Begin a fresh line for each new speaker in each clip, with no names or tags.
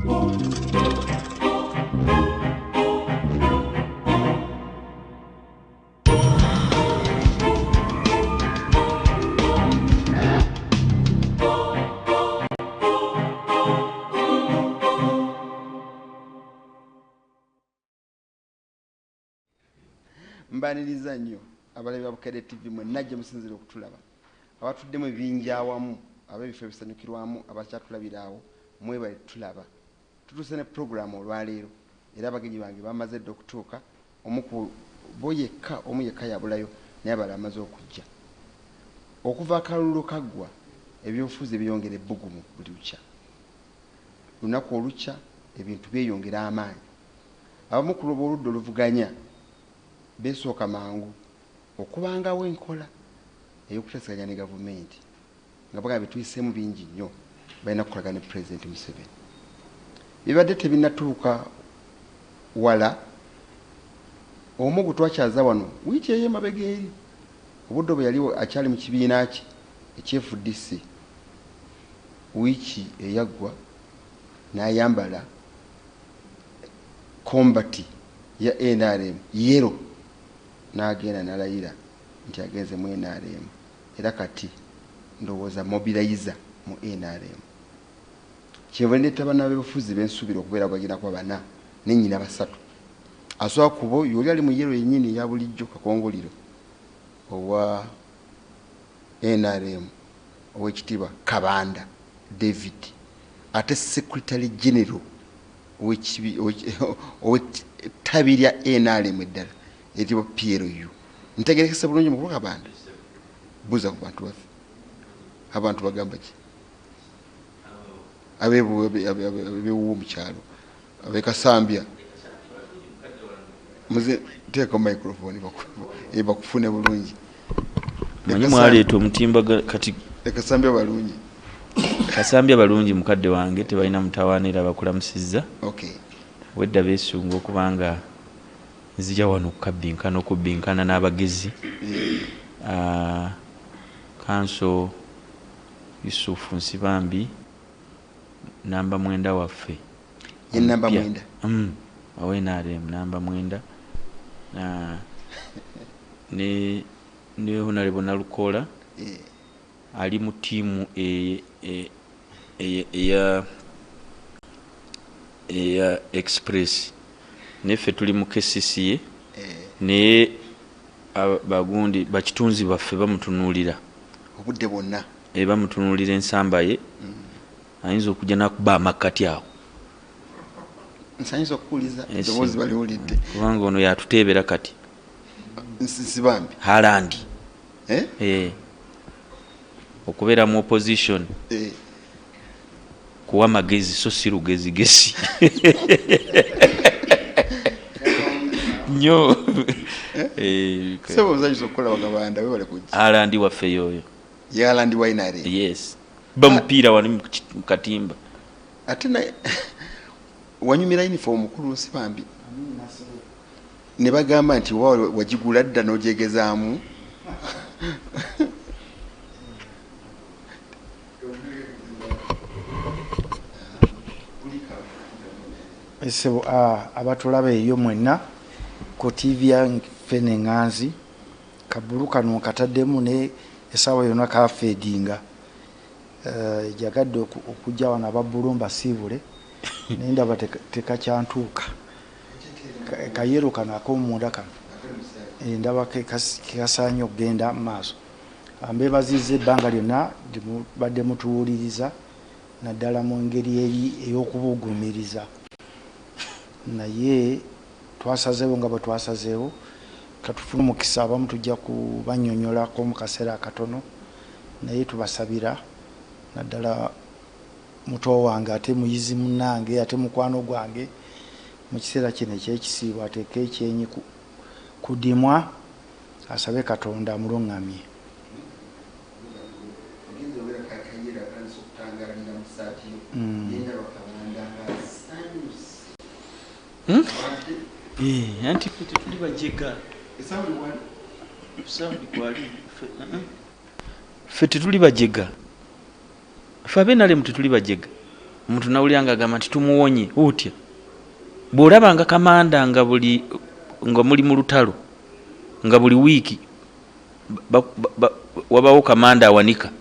Mbaniriza nnyo abalabi ba Bukedde TV mwenna musinzire okutulaba abatuddemu ebibinja awamu ab'ebifo ebisanyukirwamu abakyatulabira awo mwebale tulaba tutuuse ne programu olwaleero era abagenyi bange bamaze dda okutuuka omu yekka yabulayo naye abalala amaze okujja okuva akalulu kaggwa ebyobufuzi byeyongera ebbugumu buli lukya lunaku olukya ebintu byeyongera amaanyi abamu ku oludda oluvuganya besooka mangu okubangawo enkola ey'okuteesaganya ne gavumenti nga bagamba bituyisemu bingi nnyo balina kukolagana ne Pulezidenti Museveni bibadde tebinnatuuka wala omu gwe twakyaza wano wiiki eyo emabega eri obudde bwe yali akyali mu kibiina kye eky'FDC wiiki eyaggwa n'ayambala kombati ya NRM yero n'agenda n'alayira nti agenze mu NRM era kati ndowooza mobilizer mu NRM kyenva ndeeta bana b'ebufuzi bensuubira okubeera bagenda kuba bana ne nnyina basatu asooka kubo yoli ali mu yero yennyini eya bulijjo kakongoliro owa NRM ow'ekitiibwa Kabanda David ate Secretary General ow'ettabi lya NRM eddala eritiibwa PLU ntegerekese bulungi mukulu Kabanda buuza ku bantu baffe abantu bagamba ki abewuwo mu kyalo abekasambya muze teeka microphone bakufune bulungi
manyi mwaleeta omutimba kati
ekasambya balungi
kasambya balungi mukadde wange tebalina mutawaanira bakulamusizza
okay
wedda beesunga okubanga nzija wano okubbinkana n'abagezi Kanso Yusufu Nsibambi namba 9 waffe
ye namba 9
awe NRM namba 9 ne Honorable Nalukola ali mu tiimu eya Express neffe tuli mu KCCA naye bagundi bakitunzi baffe bamutunuulira
obudde bwonna
bamutunuulira ensamba ye ayinza okujja nakuba amakati awo
nsanyisa okuwuliza eddoboozi baliwulidde
kubanga ono yatuteebera kati
Nsibambi
Haaland okubeera mu opposition kuwa magezi so si lugezigezi nnyo
sebo nsanyisa okukola Bagabanda webale kujja
Haaland waffe yoyo
Haaland Wainare
yes bamupiira wano mu katimba
ate naye wanyumira uniform mukulu Nsibambi ne bagamba nti wagigula dda n'ogyegezaamu
esebo abatulaba eyo mwenna ku TV yaffe n'enganzi kabulu kano kataddemu ne essaawa yonna kafeedinga jagadde okujja wano ababbulu mbasiibule naye ndaba tekakyantuuka kayero kano ak'omunda kano ndaba kekasaanye okugenda mu maaso mbeebazizza ebbanga lyonna badde mutuwuliriza naddala mu ngeri eri ey'okubuguumiriza naye twasazeewo nga bwe twasazeewo katufuna omukisa abamu tujja kubannyonnyolako mu kaseera akatono naye tubasabira naddala muto wange ate muyizi munnange ate mukwano gwange mu kiseera kino ekyekisiibwa ateeke ekyenyi ku dimwa asabe Katonda amuluŋŋamye
anti tetuli bajega ffe tetuli bajega ffe abenalemu tetuli bajega omuntu nawulira nga agamba nti tumuwonye otya bw'olabanga kamanda nga muli mu lutalo nga buli wiiki wabawo kamanda awanika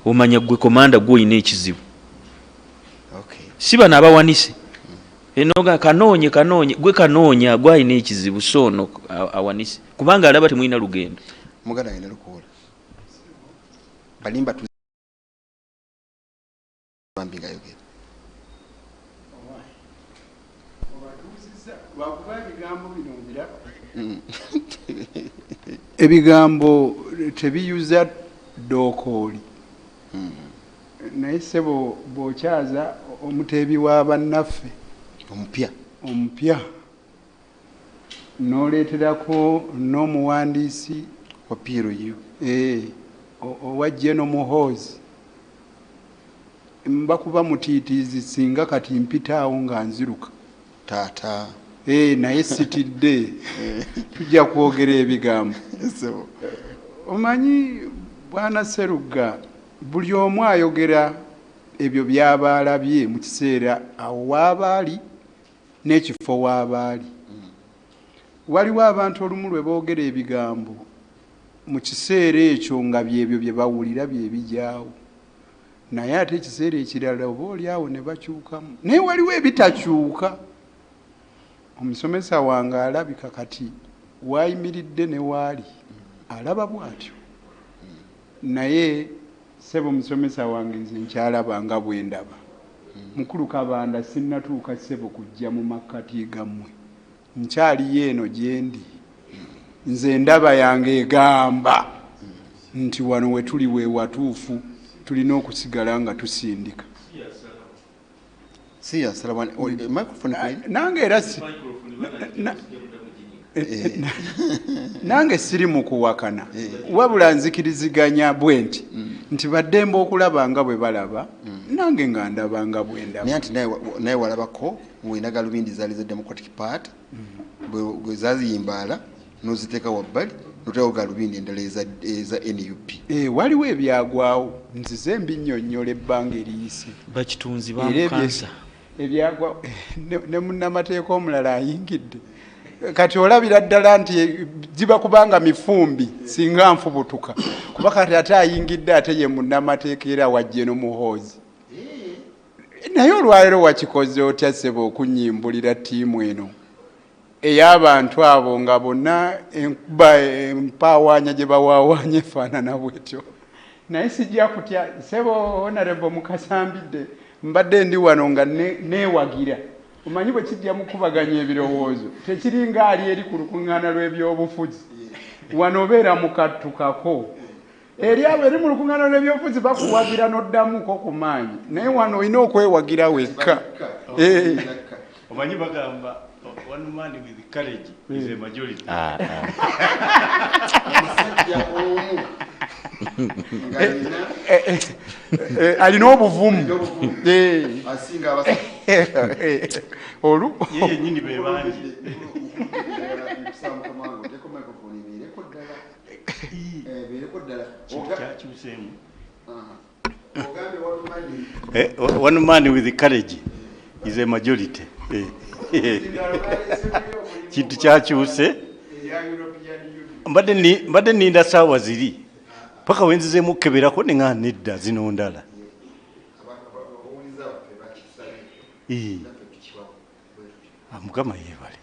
omanya gwe komanda gw'olina ekizibu si bano abawanise enoga kanoonye gwe kanoonya gwalina ekizibu so ono awanise kubanga alaba temulina lugendo
muganda alina lukoola balimba tubambinga yogera
ebigambo tebiyuza dookooli naye sebo bw'okyaza omuteebi wa bannaffe omupya n'oleeterako n'omuwandiisi
wa PRU
owa General Muhoozi mbakuba mutiitiizi singa kati mpitaawo nga nziruka
taata
naye sitidde tujja kwogera ebigambo omanyi bwana Sserugga buli omu ayogera ebyo by'abaalabye mu kiseera awo waabaali n'ekifo waabaali waliwo abantu olumu lwe boogera ebigambo mu kiseera ekyo nga byebyo bye bawulira bye bijaawo naye ate ekiseera ekirala oba oliawo ne bakyukamu naye waliwo ebitakyuka omusomesa wange alabika kati waayimiridde ne waali alaba bw'atyo naye sebo musomesa wange nze nkyalabanga bwe ndaba mukulu Kabanda sinnatuuka sebo kujja mu makkati gammwe nkyaliyo eno gye ndi nze ndaba yange egamba nti wano we tuli we watuufu tulina okusigala nga tusindika nange era nange siri mu kuwakana wabula nzikiriziganya bwe nti baddembe okulaba nga bwe balaba nange nga ndaba nga bwe ndaba
naye nti naye walabako ng'olina galubindi zaali za Democratic Party bwe zaziyimbaala n'oziteeka wabbali n'oteekawo galubindi endala eza NUP
waliwo ebyagwawo nzize mbinnyonnyola ebbanga eriyise
bakitunzi bamukansa
ebyagwawo ne munnamateeka omulala ayingidde kati olabira ddala nti ziba kubanga mifumbi singa nfubutuka kuba kati ate ayingidde ate ye munnamateeka era wajje n'Omuhoozi naye olwaleero wakikoze otya ssebo okunyimbulira ttiimu eno ey'abantu abo nga bonna enkuba empaawaanya gye bawaawaanya efaanana bwetyo naye sijja kutya ssebo Honorable Mukasambidde mbadde ndi wano nga neewagira omanyi bwe kijja mu kubaganya ebirowoozo tekiringa ali eri ku lukuŋŋaana lw'ebyobufuzi wano obeera mukattukako eri abo eri mu lukuŋŋaana lw'ebyobufuzi bakuwagira n'oddamuko ku maanyi naye wano olina okwewagira wekka
omanyi bagamba one man with courage is a majority
alina obuvumu olu
yenyini be bangi one man with courage is a majority kintu kyakyuse mbadde ninda saawa ziri paka wenzizemu keberako nenga nedda zino ndala mukama yebale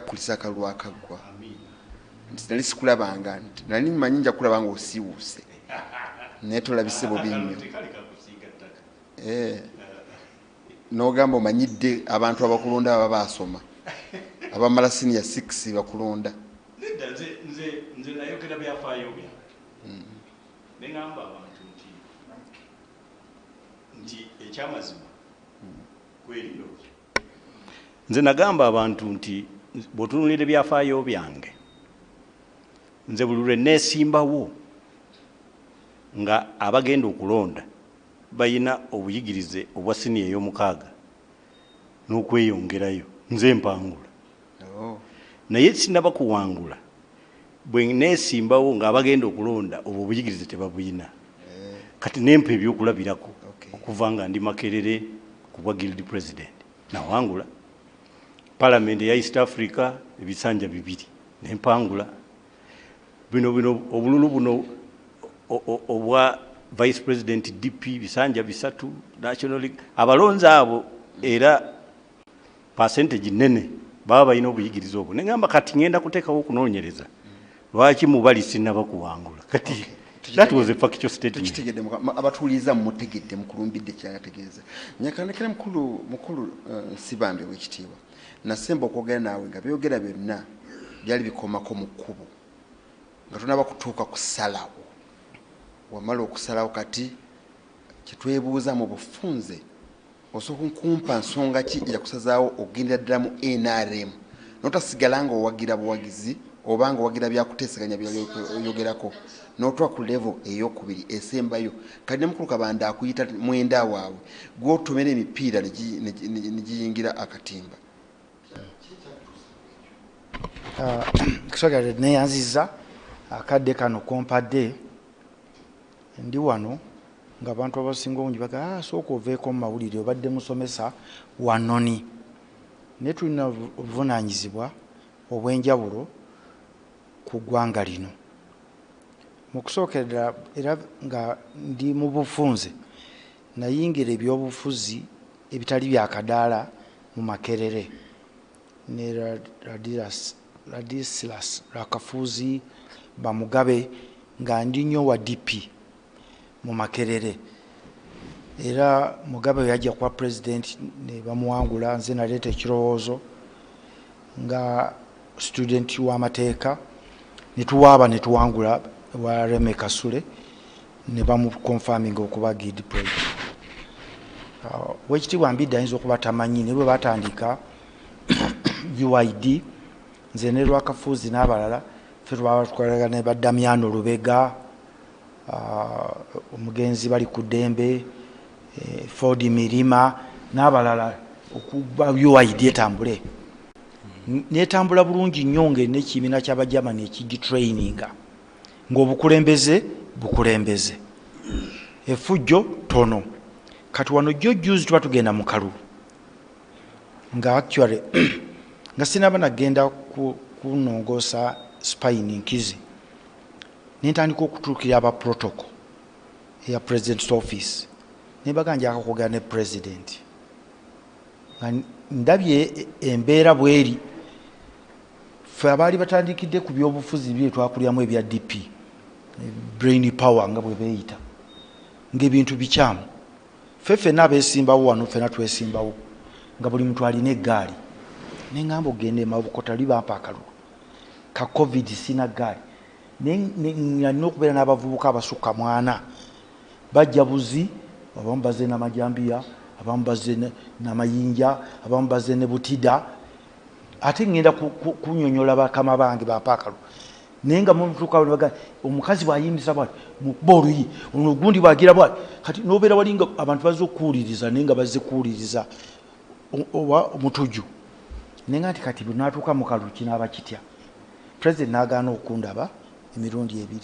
kulisa akalwa akaggwa nti nali sikulabanga nti nali mmanyi nja kulaba nga osiiwuuse naye tolabise bubi nnyo n'ogamba omanyidde abantu abakulonda aba baasoma abamala senior 6 bakulonda
nze nayogera byafaayo byange neŋŋamba abantu nti ekyamazima kwerinda nze nagamba abantu nti bw'otunuulira ebyafaayo byange nze buli lwe neesimbawo nga abagenda okulonda bayina obuyigirize obwa siniya ey'omukaaga n'okweyongerayo nze mpangula naye sinaba kuwangula bwe neesimbawo ng'abagenda okulonda obwo obuyigirize tebabuyina kati nempa ebyokulabirako okuva nga ndi Makerere ku bwa guild president nawangula parliament ya East Africa ebisanja 2 nempangula bino obululu buno obwa vice president DP bisanja 3 national league abalonzi abo era percentage nene baba balina obuyigirize obwo nengamba kati ngenda kuteekawo okunoonyereza lwaki mubali sinaba kuwangula kati that was a factual statement
abatuuliza mutegedde mukulumbidde kyagategeeza nyakanekera mukulu Sibambe w'ekitiibwa nasemba okwogera naawe nga byogera byonna byali bikomako mu kkubo nga tonaba kutuuka kusalawo wamala okusalawo kati kyetwebuuza mu bufunze osooka nkumpa nsonga ki eyakusazaawo ogendera ddala mu NRM notasigala nga owagira buwagizi oba nga owagira byakuteesaganya byayogerako n'otwa ku level ey'okubiri esembayo kati ne mukulu Kabanda akuyita mwenda waabwe gw'otomera emipiira ne giyingira akatimba.
Kiswagala neyanziza akadde kano kompadde ndi wano ng'abantu abasinga obungi baga sooka oveeko mu mawulire obadde musomesa wanoni naye tulina obuvunaanyizibwa obw'enjawulo ku ggwanga lino mu kusookerera era nga ndi mu bufunze nayingira ebyobufuzi ebitali byakadaala mu Makerere ne Ladislas Rakafuzi Bamugabe nga ndi nnyo wa DP mu Makerere era Mugabe yajja kwa president ne bamuwangula nze naleeta ekirowoozo nga student w'amateeka netuwaaba netuwangula wa Reme Kasule ne bamuconfirming okuba guild president. Wekitiibwa Mbidde ayinza okuba tamanyi ne bwe batandika UID nze ne Rwakafuzi n'abalala ffe twaba tukolagana ne Badamiano Lubega omugenzi bali ku ddembe Ford Mirima n'abalala okuba UID etambule netambula bulungi nnyo ng'erina ekibiina ky'Abajamani ekigitraininga ng'obukulembeze bukulembeze effujjo tono kati wano jjo juzi tuba tugenda mu kalulu nga actually nga sinaba nagenda kunongosa spine nkizi nentandika okutuukira aba protocol eya president's office nebaga njaka kwogera ne president ndabye embeera bweri ffe abaali batandikidde ku byobufuzi bye twakuliramu ebya DP brain power nga bwe beeyita ng'ebintu bikyamu ffenna abeesimbawo wano ffenna twesimbawo nga buli muntu alina eggaali neŋŋamba ogenda emabukota libampa akalulu ka covid sina ggaali nalina okubeera n'abavubuka abasukka 40 bajja buzi abamu bazze n'amajambiya abamu bazze n'amayinja abamu bazze ne butida ate ngenda kunyonyola bakama bange bampa akalulu naye nga mutuuka baga omukazi bw'ayimbisa bwati mukuba oluyi ono gundi bw'agira bwati kati n'obeera wali nga abantu bazze okuwuliriza naye nga bazze kuwuliriza oba omutujju naye nga nti kati bwe naatuuka mu kalulu kinaaba kitya president n'agaana okundaba emirundi 2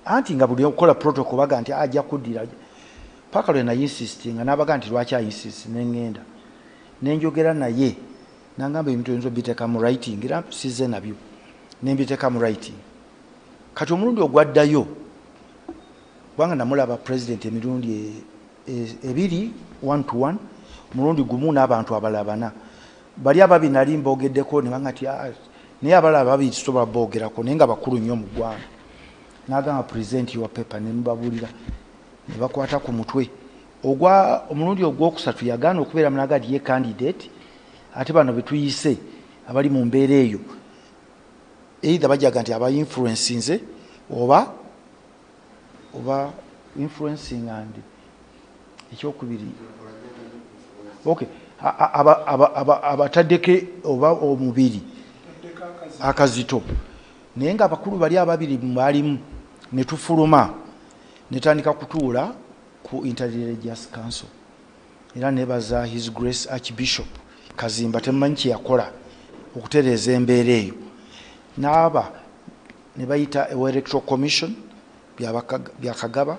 anti nga buli okukola protocol baga nti ajja kuddira paka lwe nayinsistinga n'abaga nti lwaki ayinsist neŋŋenda nenjogera naye nangamba ebintu ebintu biteeka mu writing era sizze nabyo nembiteeka mu writing kati omulundi ogwaddayo kubanga namulaba president emirundi 2 1-to-1 omulundi gumu n'abantu abalabana bali ababi nali mboogeddeko ne banga nti naye abalaba babiri tusobola boogerako naye nga bakulu nnyo mu ggwanga n'agamba present your paper ne mubabuulira ne bakwata ku mutwe omulundi ogwokusatu yagaana okubeera munagadi ye candidate ate bano betuyise abali mu mbeera eyo either bajaga nti aba influencinze oba influencing and ekyokubiri okay abataddeke oba omubiri akazito naye nga abakulu bali ababiri balimu ne tufuluma netandika kutuula ku Interreligious Council era nebaza His Grace Archbishop Kazimba temumanyi kye yakola okutereeza embeera eyo n'aba ne bayita electoral commission byakagaba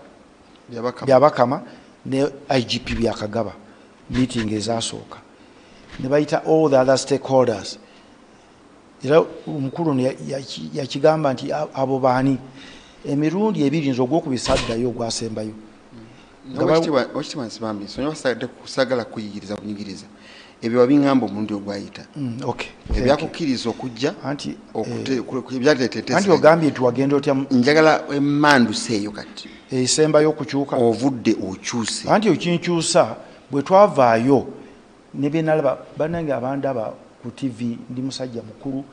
byabakama ne IGP byakagaba meeting ezasooka ne bayita all the other stakeholders era omukulu yakigamba nti abo baani emirundi ebiri nzo ogwokubisaddayo ogwasembayo
Ochitima nsibambi sonyo kusagala kunyigiriza ebyo wabingamba omurundi ogwayita ebyakukkiriza okujja anti ogambye nti wagenda otya njagala emmandusa eyo kati esembayo okukyuka ovudde okyuse anti okinkyusa bwe twavaayo ne byenalaba bannange abandaba ku TV ndi musajja mukulu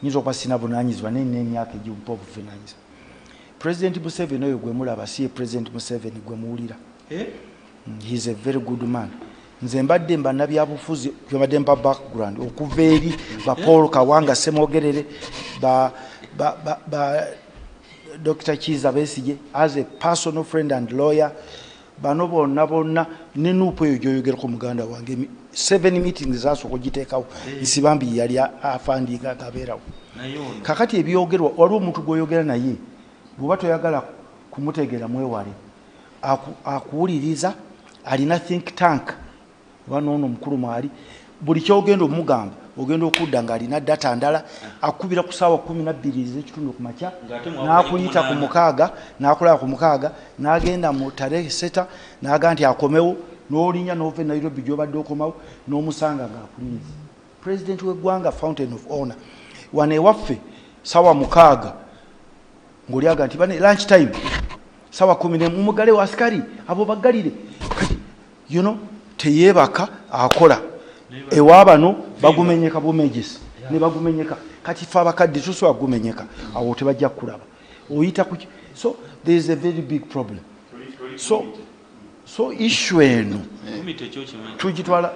nyinza okuba sina bunaanyizibwa naye n'emyaka egimpa obuvunaanyizibwa President Museveni oyo gwe mulaba si President Museveni gwe muwulira he is a very good man nze mbadde mbannabyabufuzi byobadde mpa background okuva eri ba Paul Kawanga Semogerere ba Dr. Kiza Besigye as a personal friend and lawyer bano bonna ne nuupu eyo gyoyogerako muganda wange 7 meetings zasooka ogiteekawo nsibambi yali afandiika akabeerawo kakati ebyogerwa waliwo omuntu gwoyogera naye bw'oba toyagala kumutegeera mwewale akuwuliriza alina think tank banoono omukulu mwali buli kyogenda omugamba ogenda okudda ng'alina data ndala akubira ku ssaawa 12 ez'ekitundu ku makya n'akuyita ku mukaaga n'akulaba ku mukaaga n'agenda mu tarehe 7 n'aga nti akomewo n'olinya n'ova e Nairobi gy'obadde okomawo n'omusanga ng'akuliriza President w'eggwanga Fountain of Honor wane ewaffe ssaawa 6 ng'olyaga nti bane lunch time ssaawa 10 mumugale wa askari abo baggalire kati teyeebaka akola ewaabano bagumenyeka bumejesi ne bagumenyeka kati fe abakadde tusobola gumenyeka awo tebajja kulaba oyita ku so there is a very big problem so issue eno tugitwala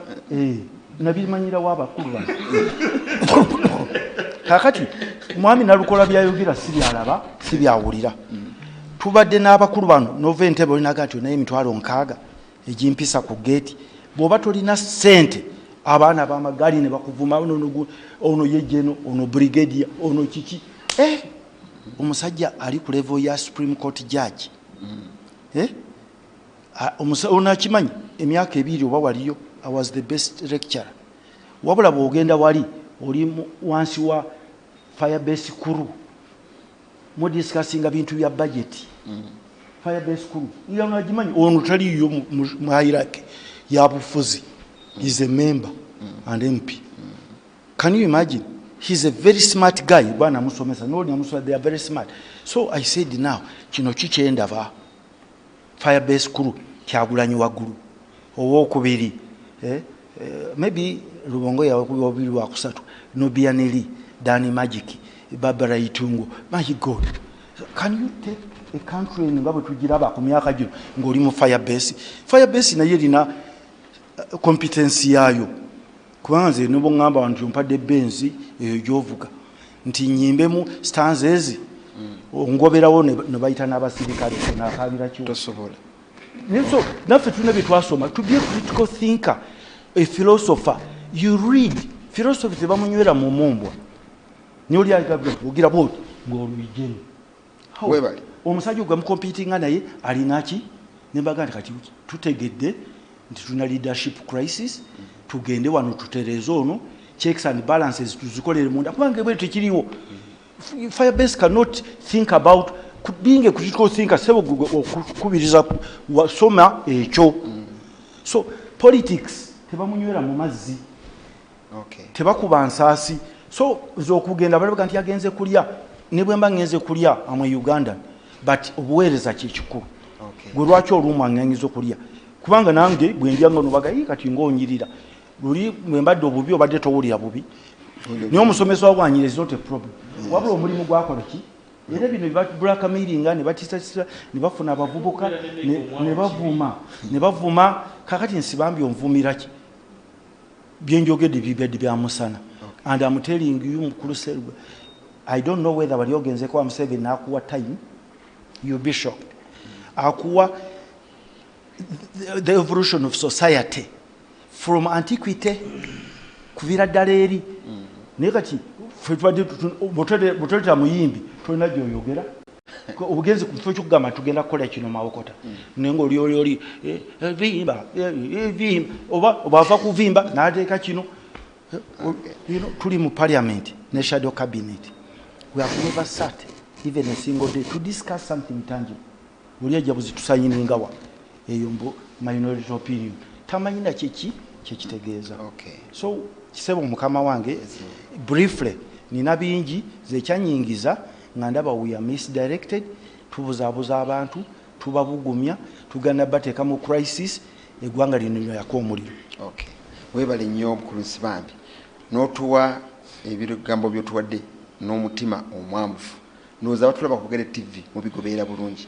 nabimanyira w'abakulu bano kakati mwami nalukola byayogera sibyalaba sibyawulira tubadde n'abakulu bano nova entebe olinaga nti onaye emitwalo 6 egimpisa ku geeti bw'oba tolina ssente abaana b'amagaali ne bakuvuma ono yejeno ono brigadier ono kiki omusajja ali ku level ya Supreme Court judge ono akimanyi emyaka 2 oba waliyo I was the best lecturer wabula bw'ogenda wali oli wansi wa Firebase crew mu discussinga bintu bya budget Firebase crew ila unajimanyi ono taliyo mu hierarchy ya bufuzi is a member and MP. Can you imagine? He's a very smart guy. Bwana musomesa no nyamuswa they are very smart. So I said now kino kikyenda va Firebase crew kyagulanyi wagulu owokubiri maybe Rubongo ya wakubiri wa kusatu Nobianeli Dani Magic Barbara Itungo my God can you take a country ngabo tugiraba ku myaka gino ngoli mu Firebase naye lina competence yayo kubanze nubo ngamba abantu mpadde benzi eyo gyovuga nti nyimbe mu stanzes ngoberawo ne bayita n'abasirikale nakabira kyo tosobola so naffe tuna bitwasoma to be a critical thinker a philosopher you read philosophy tebamunywera mu mumbwa nyoli agabye ugira boti ngoluyigeni webali omusajja gwa competing naye alinaki nembaga kati tutegedde nti tuna leadership crisis tugende wano tutereze ono checks and balances tuzikolere munda kubange bwe tekiriwo Firebase cannot think about being a critical thinker sebo kubiriza soma ekyo so politics tebamunywera mu mazzi tebakuba nsaasi so zokugenda balaga nti agenze kulya ne bwemba ngenze kulya amwe Uganda but obuweereza kikikulu gwe lwaki olumu anyanyiza okulya kubanga nange bwendya ngono bagayi kati ngonyirira luli mwembadde obubi obadde towulira bubi niyo omusomesa wabwanyira is not a problem wabula omulimu gwakola ki era bino blackmailinga ne batisasira ne bafuna abavubuka ne bavuma kakati nsibambi onvumira ki byenjogedde bibedde bya musana and I'm telling you mukulu Serugwe I don't know whether bali ogenze kwa Museveni nakuwa time you be shocked akuwa the evolution of society from antiquity kuvira ddala eri naye kati
ffe tubadde bwetoleta muyimbi tolina gyoyogera obugenzi ku kifo kyokugamba tugenda kukola kino mawokota naye ngaoli vimba oba ava kuvimba n'ateeka kino. Tuli mu parliament ne shadow cabinet, we have never sat even a single day to discuss something tangible. Buli ajabuzi tusanyiningawa eyo mbo minority opinion tamanyina kyekitegeeza. So kisebo mukama wange briefly nina bingi zekyanyingiza nga ndaba we are misdirected, tubuzaabuza abantu, tubabugumya, tugenda bateeka mu crisis, eggwanga lino yako omuliro.
Webale nnyo omukulusi bambi n'otuwa ebigambo by'otuwadde n'omutima omwamufu. Ndowooza abatulaba ku Bugere TV mubigoberera bulungi.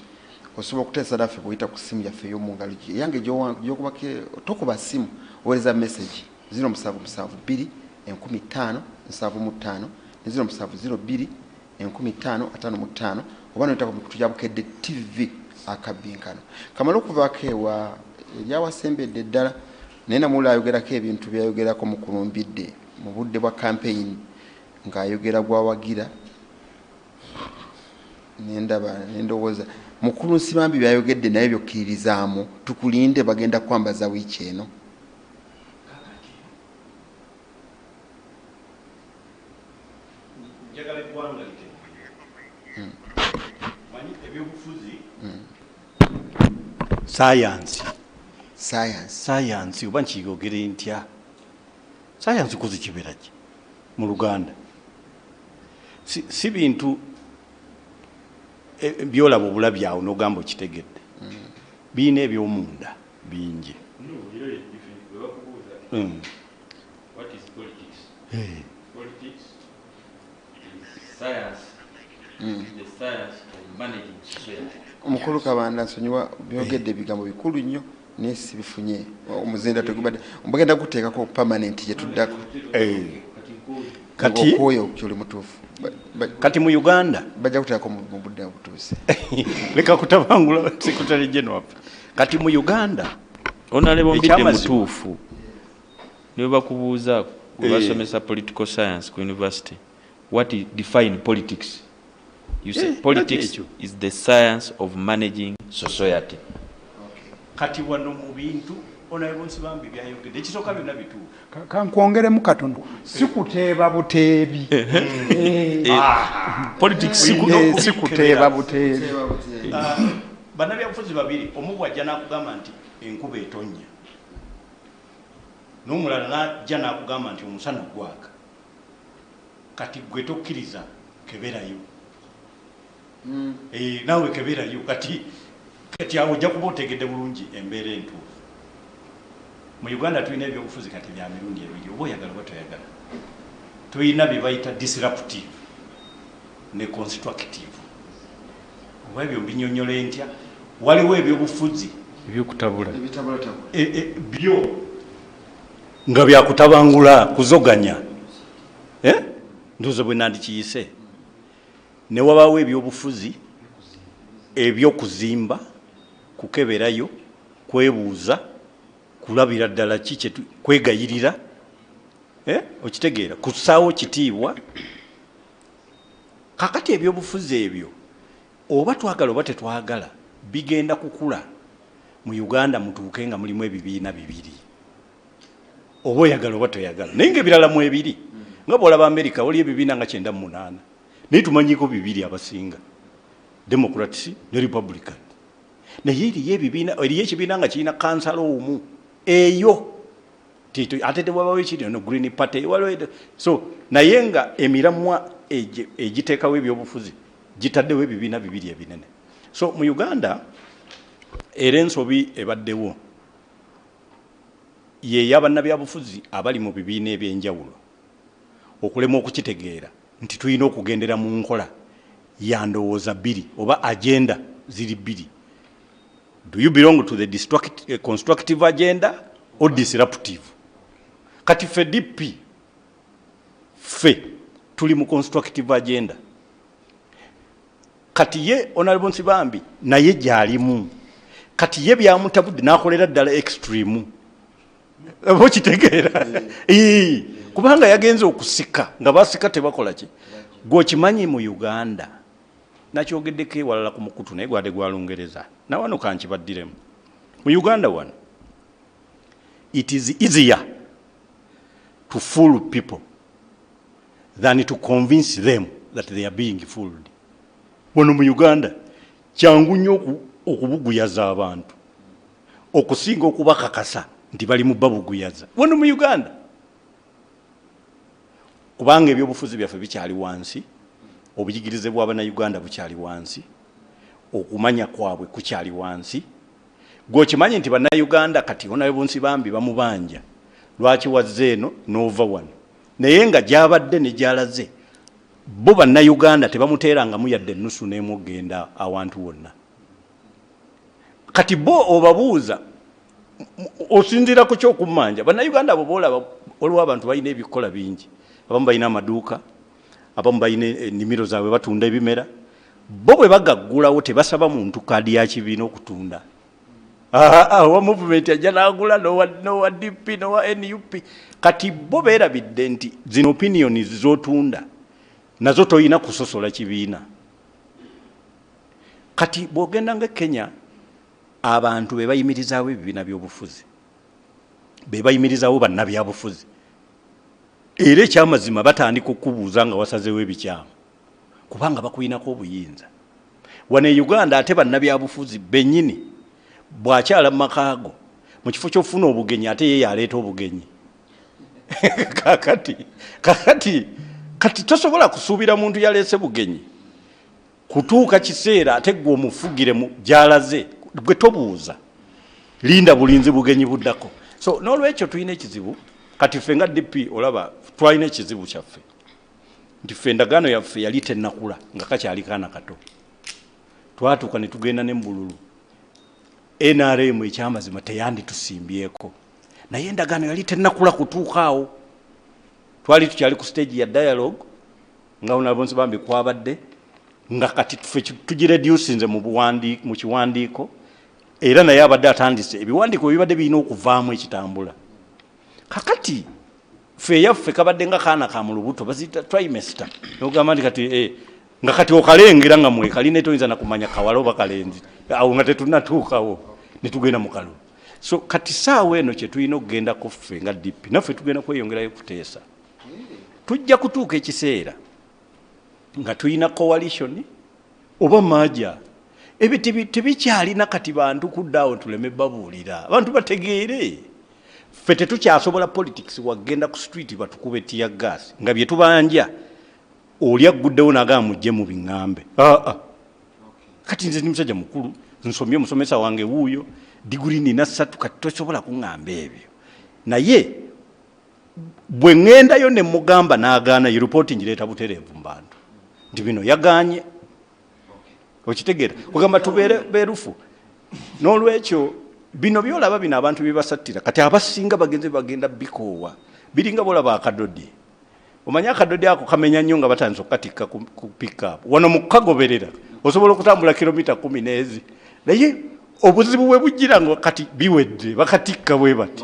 Osobola okuteesa naffe bw'oyita ku ssimu yaffe ey'omungalo yange gy'okubake tokuba ssimu oweereza message 0772 15 75 ne 0702 15 oba noyita ku mikutu gya Bukedde TV akabinkano. Kamala okuvaako ewa eryawasembedde ddala naye namula ayogerako ebintu byayogerako mu kulumbidde mu budde bwa campaign ng'ayogera gwawagira nendowooza mukulu Nsibambi byayogedde naye byokkiririzaamu tukulinde bagenda kwambaza wiiki eno.
Science oba nkiyogere ntya science kuzikibera ki mu Luganda si bintu byolaba obulabyawo n'ogamba okitegedde biina ebyomunda bingi.
Omukulu Kabanda nsonyiwa byogedde ebigambo bikulu nnyo naye sibifunye omuzinda tegubadde mbagenda guteekako permanent gye tuddako
kati
okwoyo kyoli mutuufu
kati mu Uganda
bajja kuteekako mu budde obutuuse.
Leka kutabangula Secretary General. Kati mu Uganda
onaleba mbidde mutuufu ne bakubuuza basomesa political science ku university what is define politics. You say politics is the science of managing society.
Kati wano mu bintu onaleba Nsibambi byayogedde ekisooka byonna bituufu.
Kankwongeremu katono sikuteeba buteebi.
Politics
sikuteeba buteebi.
Bannabyabufuzi babiri omu bw'ajja n'akugamba nti enkuba etonnya n'omulala n'ajja n'akugamba nti omusana gwaka kati gwe tokkiriza keberayo naawe keberayo kati awo ojja kuba otegedde bulungi embeera entuufu. Mu Uganda tulina ebyobufuzi kati bya mirundi ebiri oba oyagala oba toyagala. Tulina bye bayita disruptive ne constructive. Oba ebyo mbinyonyola ntya waliwo ebyobufuzi
ebyokutabula
byo nga byakutabangula kuzoganya ndoza bwe nandikiyise ne wabaawo ebyobufuzi ebyokuzimba kukeberayo kwebuuza kulabira ddala ki kwegayirira okitegeera kusaawo kitiibwa. Kakati ebyobufuzi ebyo oba twagala oba tetwagala bigenda kukula mu Uganda mutuuke nga mulimu ebibiina bibiri oba oyagala oba toyagala naye ngaebirala mu ebiri nga bwolaba America waliyo ebibiina nga 98 naye tumanyiko bibiri abasinga Democrats ne Republican naye eriyo ekibiina nga kirina kansala omu eyo ate tewabaawo ekiri no Green Party so naye nga emiramwa egiteekawo ebyobufuzi gitaddewo ebibiina bibiri ebinene. So mu Uganda era ensobi ebaddewo ye y'abannabyabufuzi abali mu bibiina ebyenjawulo okulema okukitegeera nti tulina okugendera mu nkola ya ndowooza bbiri oba agenda ziri bbiri. Do you belong to the constructive agenda or disruptive? Kati ffe DP ffe tuli mu constructive agenda. Kati ye Honorable Nsibambi naye gyalimu kati ye byamutabudde n'akolera ddala extreme okitegeera kubanga yagenze okusika nga basika tebakola ki gwokimanyi mu Uganda nakyogeddeko ewalala ku mukutu naye gwade gwa Lungereza na wano kankibaddiremu mu Uganda wano it is easier to fool people than to convince them that they are being fooled. Wano mu Uganda kyangu nnyo okubuguyaza abantu okusinga okubakakasa nti bali mu babuguyaza wano mu Uganda kubanga ebyobufuzi byaffe bikyali wansi obujigirize bw'Abannayuganda bukyali wansi okumanya kwabwe kukyali wansi gwokimanyi nti Bannayuganda kati onayo bonsi bambi bamubanja lwaki wazze eno n'ova wano naye nga gyabadde ne gyalaze bo Bannayuganda tebamuteerangamu yadde ennusu n'emugenda awantu wonna kati bo obabuuza osinziira ku kyokummanja Bannayuganda abo boolaba olwa abantu balina ebikola bingi abamu balina amaduuka abamu balina ennimiro zaabwe batunda ebimera bo bwe bagaggulawo tebasaba muntu kaadi ya kibiina okutunda wa movement ajja n'agula nowa DP nowa NUP kati bo beerabidde nti zino opinions z'otunda nazo toyina kusosola kibiina kati bw'ogenda nga Kenya abantu be bayimirizaawo ebibiina by'obufuzi be bayimirizaawo bannabyabufuzi era ekyamazima batandika okubuuza nga wasazeewo ebikyamu kubanga bakuyinako obuyinza wano e Uganda ate bannabyabufuzi bennyini bw'akyala mu makaago mu kifo ky'ofuna obugenyi ate ye yaleeta obugenyi kati tosobola kusuubira muntu yaleese bugenyi kutuuka kiseera ate gwe omufugire mu gyalaze gwe tobuuza linda bulinzi bugenyi buddako so n'olwekyo tulina ekizibu kati ffe nga DP olaba twalina ekizibu kyaffe nti ffe endagaano yaffe yali tennakula nga kakyali kaana kato twatuuka ne tugenda n'embululu NRM ekyamazima teyanditusimbyeko naye endagaano yali tennakula kutuukaawo twali tukyali ku stage ya dialogue nga unabonsi bambi kwabadde nga kati ffe tugireducinze mu kiwandiiko era naye abadde atandise ebiwandiiko bibadde birina okuvaamu ekitambula kakati ffe yaffe kabadde nga kaana ka mu lubuto bazita trimester nogamba nti kati nga kati okalengera nga mwekalina toyinza nakumanya kawala oba kalenzi awo nga tetunatuukawo ne tugenda mu kalulu so kati saawa eno kye tulina okugendako ffe nga DP naffe tugenda kweyongerayo kuteesa tujja kutuuka ekiseera nga tulina coalition oba maaja ebyo tebikyalina kati bantu kuddaawo tuleme babuulira abantu bategeere ffe tetukyasobola politics wagenda ku street batukube tiya gas nga bye tubanja oli agguddewo nagaa mujje mu biŋŋambe kati nze ndi musajja mukulu nsomye omusomesa wange wuuyo diguri nina 3 kati tosobola kuŋŋamba ebyo naye bwe ŋŋendayo ne mugamba n'agaana yi report ngireeta butereevu mu bantu nti bino yagaanye okitegeera kugamba tubeere beerufu n'olwekyo bino byolaba bino abantu bibasattira kati abasinga bagenda bikoowa biringa bolaba akadodi omanya akadodi ako kamenya nnyo nga batandise okukatikka ku pickup wano mukagoberera osobola okutambula kilomita 10 n'ezi naye obuzibu bwe bujjira nga kati biwedde bakatikka bwe bati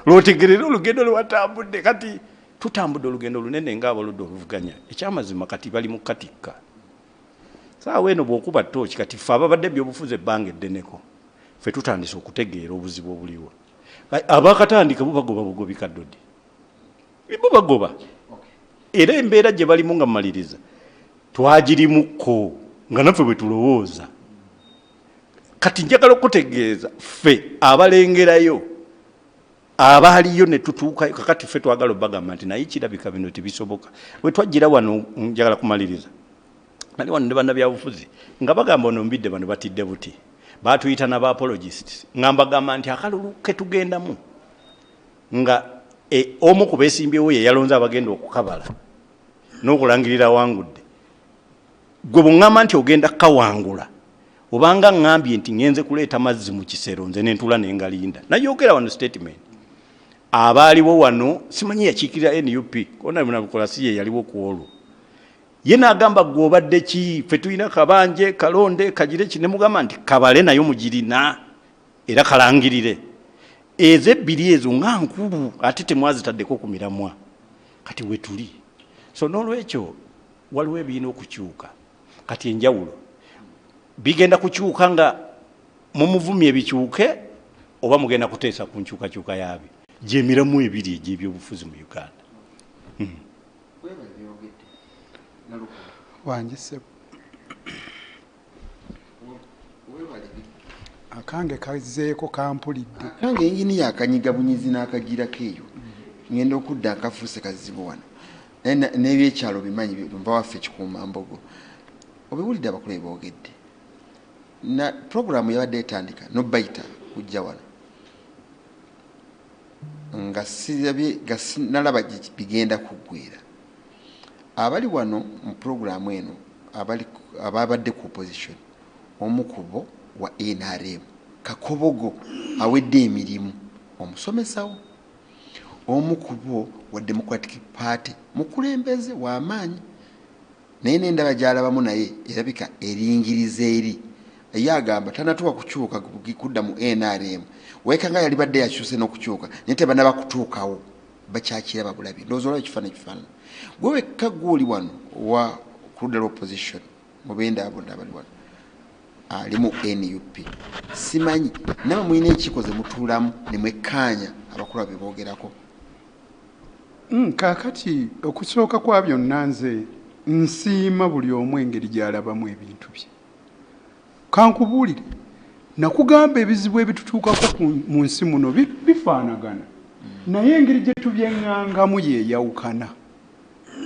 lwotegerera olugendo lwatambudde kati tutambudde olugendo olunene ng'abaludde oluvuganya ekyamazima kati bali mu katikka saawa eno bw'okuba ttooki kati ffe ababadde ebyobufuzi ebbanga eddeneko ffe tutandise okutegeera obuzibu obuliwo abakatandika bubagoba bugobi kadodi bubagoba era embeera gye balimu nga mmaliriza twagirimukko nga naffe bwe tulowooza kati njagala okutegeeza ffe abalengerayo abaaliyo ne tutuukayo kakati ffe twagala obbagamba nti naye kirabika bino tebisoboka bwe twajjira wano njagala kumaliriza nali wano ne bannabyabufuzi nga bagamba ono mbidde bano batidde buti batuyita n'aba apologists nga mbagamba nti akalulu ke tugendamu nga omu ku beesimbyewo ye yalonze abagenda okukabala n'okulangirira awangudde gwe bweŋŋamba nti ogenda kawangula obanga ŋŋambye nti ŋŋenze kuleeta mazzi mu kisero nze n'entula n'engalinda nayogera wano statement abaaliwo wano simanyi yakiikirira NUP konabukolasi ye yaliwo ku olwo ye n'agamba gwe obadde ki ffe tulina kabanje kalonde kagire ki ne mugamba nti kabale nayo mugirina era kalangirire ezebbiri ezo nga nkulu ate temwazitaddeko ku miramwa kati wetuli. So n'olwekyo waliwo ebiina okukyuka kati enjawulo bigenda kukyuka nga mumuvumye ebikyuke oba mugenda kuteesa ku nkyukakyuka yaabyo gyemiramu ebiri egy'ebyobufuzi mu Uganda.
Wange sebo akange kazeeko kampulidde
kange engini yakanyiga bunyizi n'akagirako eyo ngenda okudda akafuuse kazibu wano n'ebyekyalo bimanyi nva waffe Kikuuma Mbogo obiwulidde abakulu boogedde na programu yabadde etandika nobayita kujja wano nga nalaba bigenda kuggwera abali wano mu programu eno ababadde ku opposition omukubo wa NRM Kakobogo awedde emirimu omusomesawo omukubo wa Democratic Party mukulembeze w'amaanyi naye n'endaba gy'alabamu naye erabika eringiriza eri yagamba tanatuwa kukyuka kudda mu NRM wekanga yali badde yakyuse n'okukyuka naye tebanaba kutuukawo bakyakira babulabi ndowooza olaba ekifaananyi gwe wekka gw'oli wano wa ku ludda lw'opposition mu benda abonna abali wano ali mu NUP simanyi nawe mulina ekikoze mutuulamu ne mwekkaanya abakulu abe boogerako.
Kaakati okusooka kwa byonna nze nsiima buli omu engeri gy'alabamu ebintu bye. Kankubuulire nakugamba ebizibu ebitutuukako mu nsi muno bifaanagana naye engeri gye tubyeŋŋangamu yeeyawukana.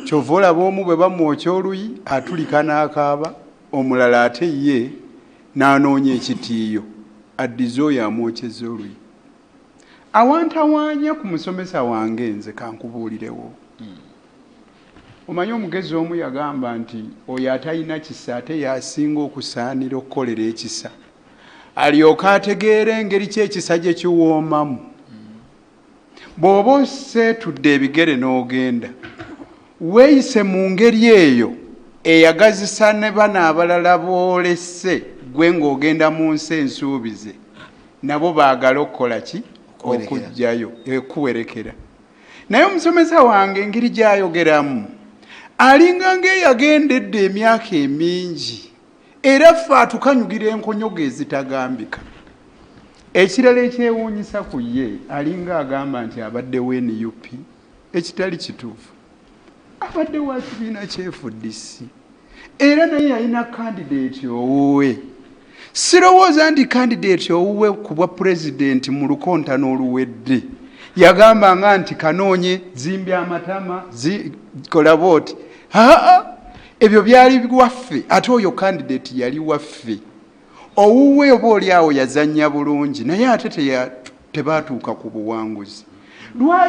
Kyova olaba omu bwe bamwokya oluyi atulika n'akaaba omulala ate ye n'anoonya ekitiiyo addize oyo amwokyeza oluyi. Awantawaanya ku musomesa wange nze kankubuulirewo. Omanyi omugezi omu yagamba nti oyo atalina kisa ate yasinga okusaanira okukolera ekisa alyoka ategeera engeri kyekisa gye kiwoomamu. Bw'oba oseetudde ebigere n'ogenda weeyise mu ngeri eyo eyagazisa ne bana abalala boolese gwe ng'ogenda mu nsi ensuubize nabo baagala okukola ki okujjayo ekuwerekera. Naye omusomesa wange engeri gy'ayogeramu alinga ng'eyagendedde emyaka emingi era ffe atukanyugira enkonyogo ezitagambika. Ekirala ekyewuunyisa ku ye alinga agamba nti abaddewo NUP ekitali kituufu. Abadde wa kibiina ky'FDC era naye yalina kandidate owuwe. Sirowooza nti kandidate owuwe ku bwa pulezidenti mu lukontano oluwedde yagambanga nti kanoonye zimbya amatama zikola booti. Ebyo byali waffe ate oyo kandidate yali waffe. Owuwe oba oli awo yazannya bulungi naye ate tebaatuuka ku buwanguzi.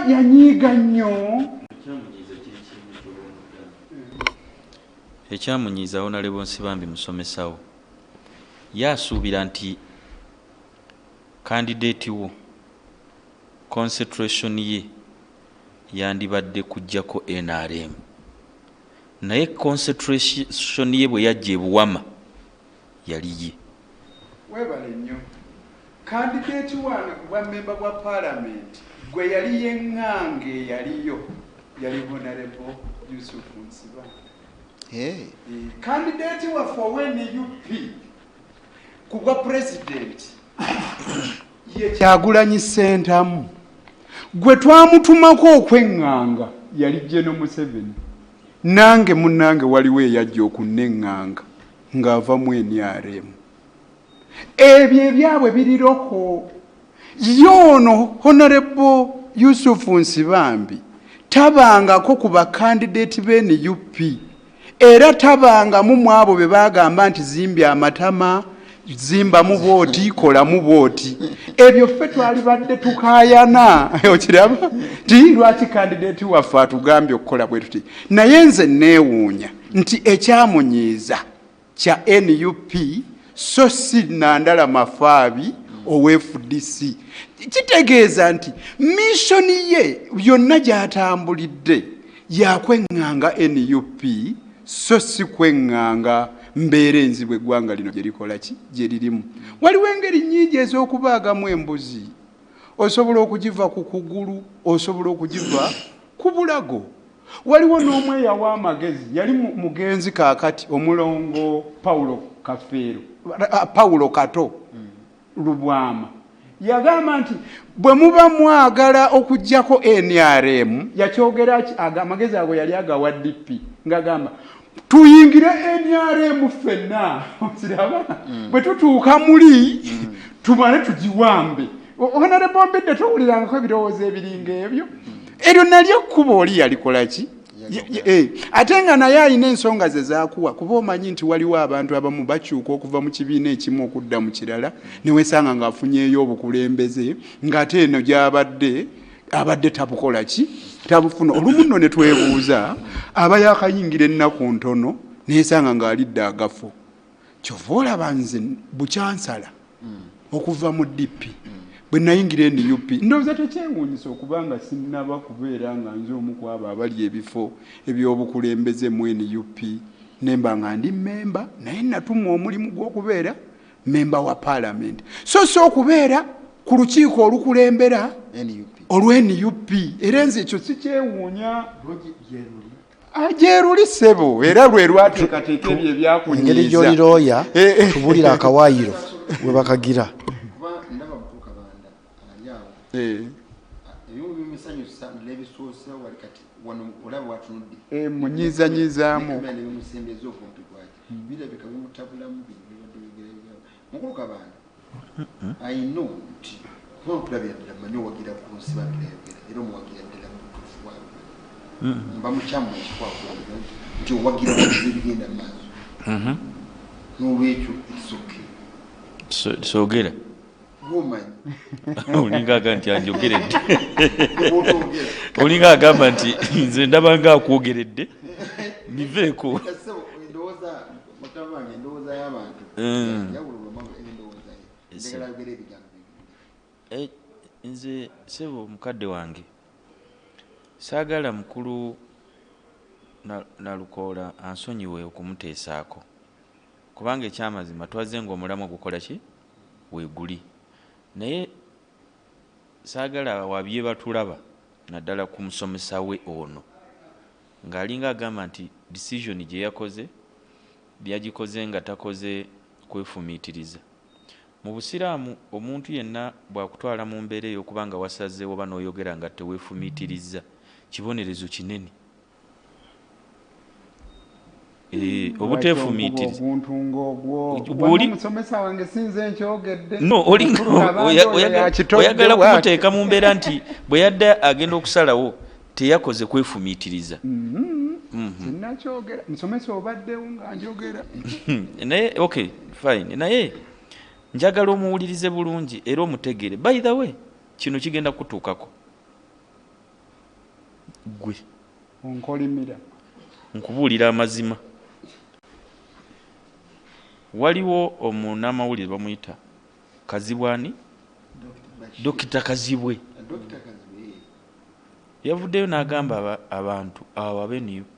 Yanyiiga nnyo.
Ekyamunyiiza Honorable Nsibambi musomesawo yasuubira nti kandidate wo concentration ye yandibadde kujjako NRM naye concentration ye bwe yajja ebuwama yali ye.
Webale nnyo kandidate wange ku bwa memba bwa parliament gwe yali yeŋŋange yaliyo yali Honorable Yusuf Nsibambi. Kandidate waffe ow'NUP ku bwa president ye Kyagulanyi Ssentamu gwe twamutumako okweŋŋanga yali General Museveni. Nange munnange waliwo eyajja okunneŋŋanga ng'ava mu NRM. Ebyo ebyabwe biriroko. Y'ono Honorable Yusuf Nsibambi tabangako ku bakandidate b'NUP era tabangamu mu abo be bagamba nti zimbya amatama zimba mu booti kola mu booti. Ebyo ffe twali badde tukaayana okiraba ti lwaki kandidate waffe atugambye okukola bwe tuti. Naye nze neewuunya nti ekyamunyiiza kya NUP so si Nandala Mafaabi owe-FDC kitegeeza nti missoni ye byonna gy'atambulidde yakweŋŋanga NUP so si kweŋŋanga mbeera enzibwa eggwanga lino gye likola ki gye lirimu. Waliwo engeri nnyingi ez'okubaagamu embuzi. osobola okugiva ku kugulu, osobola okugiva ku bulago. Waliwo n'omweya w'amagezi yali mugenzi kaakati omulongo Paulo Kato Lubwama yagamba nti bwe muba mwagala okujjako NRM yakyogera amagezi ago yali agawa DP ngagamba tuyingire NRM ffenna osiraba bwe tutuuka muli tumale tugiwambe. Honorable Mbidde towulirangako ebirowoozo ebiringa ebyo eryo nalyo kkubo oli yalikola ki ate nga naye alina ensonga ze zakuwa kuba omanyi nti waliwo abantu abamu bakyuka okuva mu kibiina ekimu okudda mu kirala newesanga ng'afunyeeyo obukulembeze ng'ate eno gy'abadde tabukola ki tabufuna. Olumu nno ne twebuuza aba yakayingira ennaku ntono neyesanga ng'alidde agafo. Kyova olaba nze bukyansala okuva mu DP bwe nayingira NUP ndowooza tekyewuunyisa okubanga sinnaba kubeera nga nze omu ku abo abali ebifo eby'obukulembeze mu NUP nemba nga ndi memba naye natumwa omulimu gw'okubeera memba wa parliament so okubeera ku lukiiko olukulembera olw NUP era nze ekyo sikyewuunya ajeruli sebo era lwe lwateekateeka ebyo ebyakunyiiza
engeri gy'olirooya tubulira akawaayiro we bakagira
munyizanyizaamu
sogera olinga agamba nti anjogeredde olinga agamba nti nze ndaba nga akwogeredde biveeko nze sebo mukadde wange saagala mukulu Nalukoola ansonyiwe okumuteesaako kubanga ekyamazima twaze ng'omulamu ogukola ki weeguli naye saagala wabye batulaba naddala ku musomesa we ono ng'alinga agamba nti decision gye yakoze byagikoze nga takoze kwefumiitiriza. Mu busiraamu omuntu yenna bw'akutwala mu mbeera ey'okuba nga wasaze oba n'oyogera nga teweefumiitiriza kibonerezo kinene. Obuteefumiitiriza
omusomesa wange sinze nkyogedde
no oyagala kumuteeka mu mbeera nti bwe yadda agenda okusalawo teyakoze kwefumiitiriza.
Sinnakyogera musomesa obaddewo nga njogera
naye okay fine naye njagala omuwulirize bulungi era omutegere by the way kino kigenda kutuukako gwe
onkolimira
nkubuulira amazima. Waliwo omunnamawulire bamuyita Kazibwani Dokita Kazibwe yavuddeyo n'agamba abantu abo ab'NUP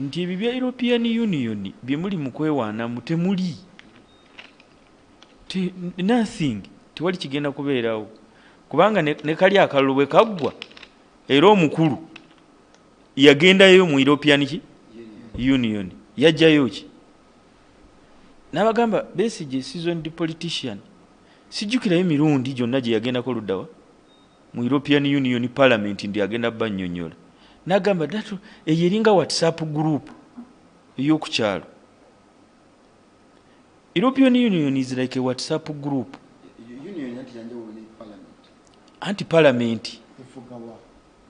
nti ebyo bya European Union bye muli mu kwewaanamu temuli nothing tewali kigenda kubeerawo kubanga ne kali akalulu bwe kaggwa era omukulu yagendayo mu European Union yajjayo ki n'abagamba Besigye seasoned politician sijjukirayo emirundi gyonna gye yagendako luddawa mu European Union Parliament ndi agenda bannyonnyola n'agamba datu eyo eringa WhatsApp group ey'oku kyalo. European Union is like a WhatsApp group anti-parliament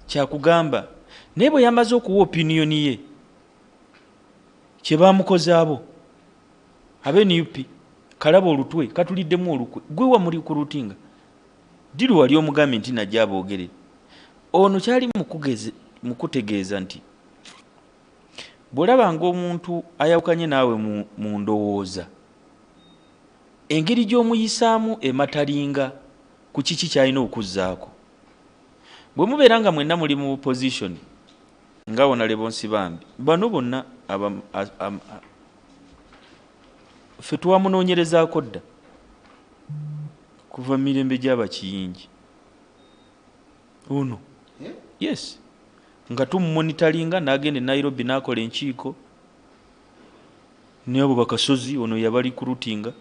kyakugamba naye bwe yamaze okuwa opinion ye kye baamukoze abo ab'NUP kalaba olutwe katuliddemu olukwe gwe wa muri ku rutinga diri wali omugambi nti najja aboogere ono kyali mukutegeeza nti bw'olaba ng'omuntu ayawukanye naawe mu ndowooza engeri gy'omuyisaamu ematalinga ku kiki kyalina okuzzaako bwe mubeera nga mwenna muli mu position nga Honorable Nsibambi bano bonna ffe twamunoonyerezaako dda kuva mirembe gy'abakiyingi ono yes nga tumumonitalinga n'agenda e Nairobi n'akola enkiiko n'abo bakasozi ono yabali kurutinga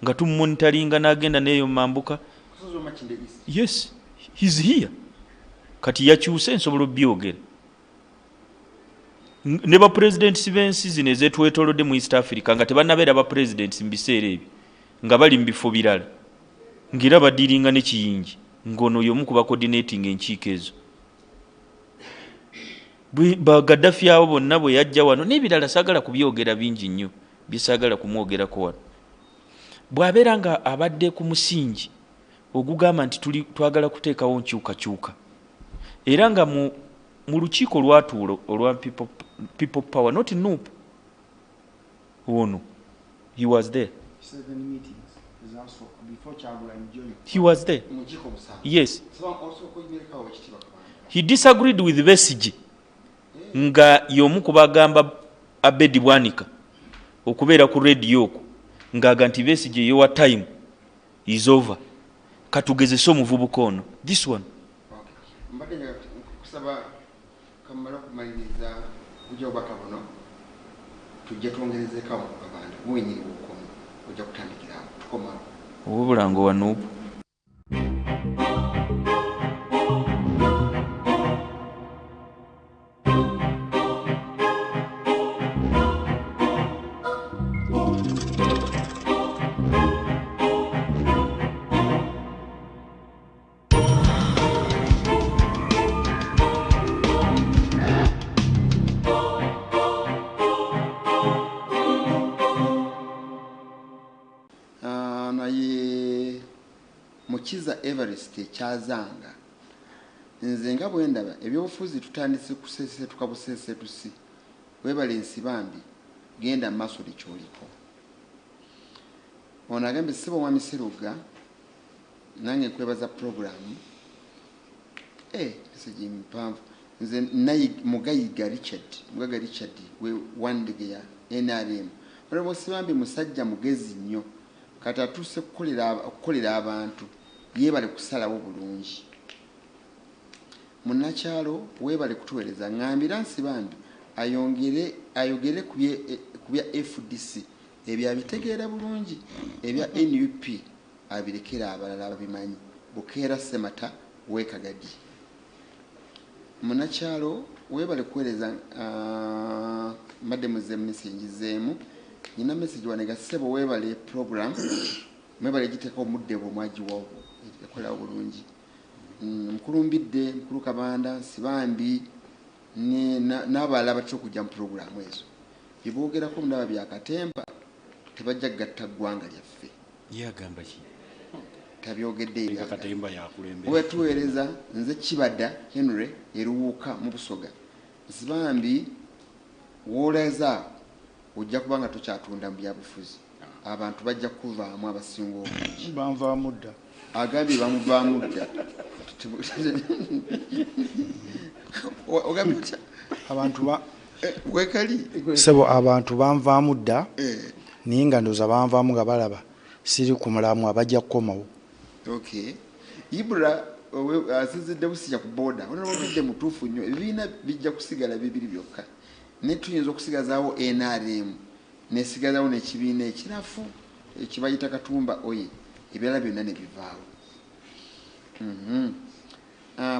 nga tumumonitalinga n'agenda n'eyo mambuka yes he's here kati yakyuse nsobola obyogera ne ba presidents b'ensi zino ezetwetolodde mu East Africa nga tebanabeera ba presidents mu biseera ebyo nga bali mu bifo birala ng'era badiringa n'ekiyingi ng'ono y'omu ku bacoordinating enkiiko ezo ba Gaddafi abo bonna bwe yajja wano n'ebirala saagala kubyogera bingi nnyo byesaagala kumwogerako wano bw'abeera nga abadde ku musingi ogugamba nti twagala kuteekawo nkyukakyuka era nga mu lukiiko lwatuula olwa people power not NUP ono he was there he was there yes he disagreed with Besigye nga y'omu ku bagamba Abedi Bwanika okubeera ku radio okwo ng'aga nti Besigye your time is over katugezese omuvubuka ono this one
mbadde kusaba kamala kumaliriza ujja obaka buno tujja twongerezeko abantu wenyini bukomo ojja kutandikira tukoma
obulango wanubu
Mukiza Everest ekyazanga nze nga bwe ndaba ebyobufuzi tutandise kusese tukabusese tusi webale ensibambi genda maaso likyoliko ono agambe ssebo mwami Seruga nange nkwebaza programu meseji mpanvu nze Mugayiga Richard we wandegeya NRM olwo sibambi musajja mugezi nnyo kati atuse okukolera abantu yebale kusalawo bulungi munnakyalo webale kutuweereza ngambira nsibambi ayogere ku bya FDC ebyo abitegeera bulungi ebya NUP abirekera abalala ababimanyi Bukeera Semata wekagadi munnakyalo webale kuweereza madde muzemu nisingizeemu nina message wanega ssebo webale program mwebale giteeka omudde bwo mwagiwawo ekola bulungi mukulumbidde mukulu Kabanda Sibambi n'abalala batya okujja mu programu ezo biboogerako mundaba byakatemba tebajja gatta ggwanga lyaffe
yagamba ki
tabyogedde
ebyakatemba yakulembera
wetuweereza nze Kibada Henry eruwuuka mu Busoga Sibambi wooleza ojja kubanga tokyatunda mu byabufuzi abantu bajja kuvaamu abasinga obungi
banvaamu dda
agambye bamuvaamu dda ogambye
abantu
wekali
sebo abantu banvaamu dda naye nga ndoza banvaamu nga balaba siri ku mulamu abajja kukomawo
okay Ibra asizidde busijja ku boda onabudde mutuufu nnyo ebibiina bijja kusigala bibiri byokka netuyinza okusigazaawo NRM nesigazaawo n'ekibiina ekirafu ekibayita Katumba oye ebirala byonna ne bivaawo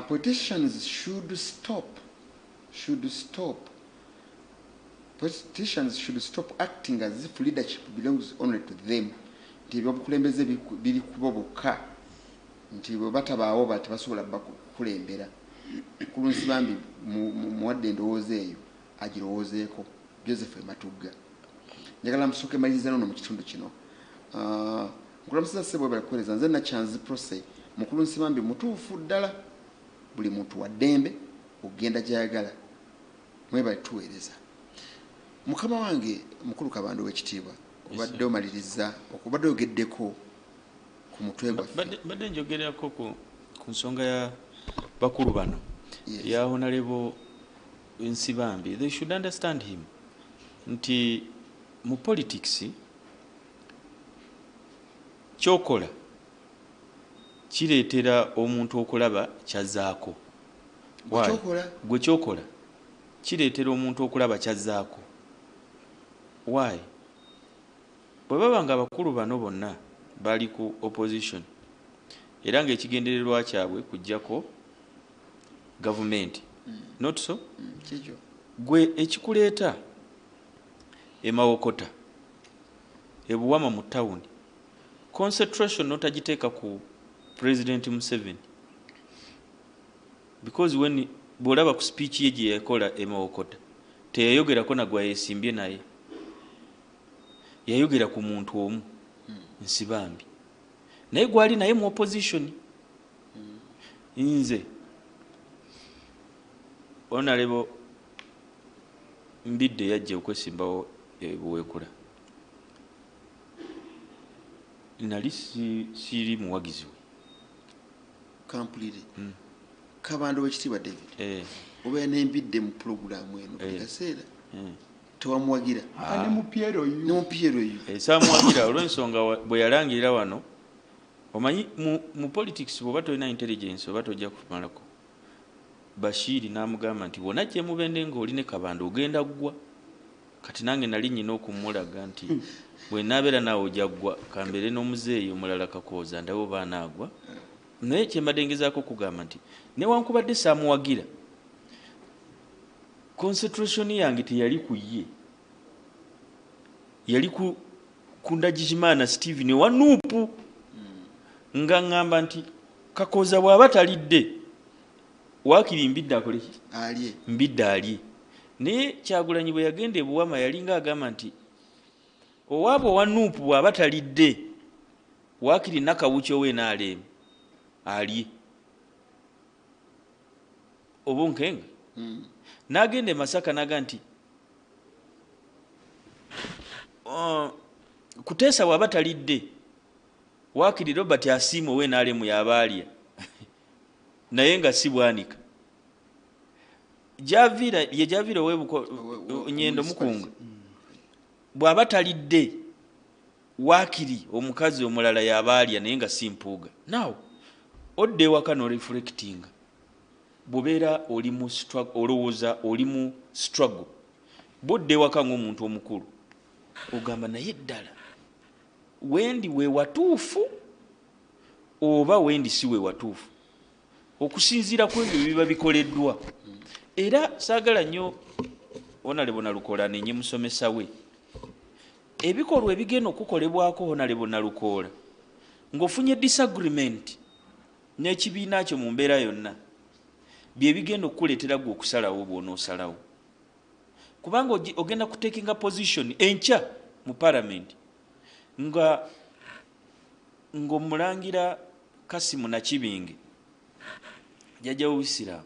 politicians should stop acting as if leadership belongs only to them nti ebyobukulembeze biri kubo bokka nti bwe batabaawo bati basobola bakulembera kulunsi bambi muwadde endowooza eyo agirowoozeeko Joseph Matugga njagala musooke maliriza nono mu kitundu kino nkulamusiza ssebo bali kuweereza nze Nakyanzi Prose mukulu Nsibambi mutuufu ddala buli muntu wa ddembe okugenda gy'ayagala mwebali tuweereza mukama wange mukulu Kabanda w'ekitiibwa obadde omaliriza okubadde oyogeddeko ku mutwe gwaffe
badde njogerako ku nsonga ya bakulu bano ya Honorable Nsibambi. They should understand him nti mu politics kyokola kireetera omuntu okulaba kyazaako. Gwe kyokola kireetera omuntu okulaba kyazaako. Why? Bwe baba nga abakulu bano bonna bali ku opposition era ng'ekigendererwa kyabwe kujjako gavumenti. Not so? Gwe ekikuleeta emawokota ebuwama mu tawuni concentration notagiteeka ku President Museveni because when bw'olaba ku speech ye gye yakola emawokota teyayogerako na gwa yeesimbye naye, yayogera ku muntu omu Nsibambi naye gwali naye mu opposition. Nze Honorable Mbidde yajja okwesimbawo Buweekula, nali siri muwagizi we
kampulire Kabanda w'ekitiibwa David oba nembidde mu pulogulaamu eno kaseera tewamuwagira
ne mu Piero yu
saamuwagira olw'ensonga bwe yalangirira wano. Omanyi mu politics bw'oba tolina intelligence oba tojja kumalako. Bashiri n'amugamba nti wona gye mubende ng'oli ne Kabanda ogenda ggwa. Kati nange nali nnyina okumulaga nti bwe naabeera naawe ojja ggwa kambeere n'omuzeeyi omulala Kakooza ndawo baanaagwa. Naye kye mbadde ngezaako okugamba nti newankubadde saamuwagira concentration yange teyali ku ye, yali ku Ndagijimana Stephen wa Nuupu nga ngamba nti Kakooza bw'aba talidde waakiri Mbidde akole ki? Mbidde alye. Naye Kyagulanyi bwe yagenda ebuwama yalinga agamba nti owaabo wa Nuupu bw'aba talidde waakiri Nakawuki ow'NRM alye. Obunkenga n'agenda e Masaka n'aga nti Kuteesa bw'aba talidde waakiri Robert Asiimo ow'NRM y'aba alya naye nga si Bwanika. Javira Nyendo Mukunga bw'aba talidde waakiri omukazi omulala y'aba alya naye nga si Mpuuga. Now odde ewaka no reflecting bw'obeera oli mu struggle, olowooza oli mu struggle, bw'odde ewaka ng'omuntu omukulu ogamba naye ddala wendi we watuufu oba wendi si we watuufu okusinziira ku ebyo biba bikoleddwa. Era saagala nnyo Honorable Nalukoola nenye musomesa we ebikolwa ebigenda okukolebwako Honorable Nalukoola ng'ofunye disagreement n'ekibiina kyo mu mbeera yonna bye bigenda okukuleetera gwe okusalawo bw'onoosalawo, kubanga ogenda kutekinga position enkya mu parliament ng'omulangira Kasimu Nakibinge jjajja w'Obusiraamu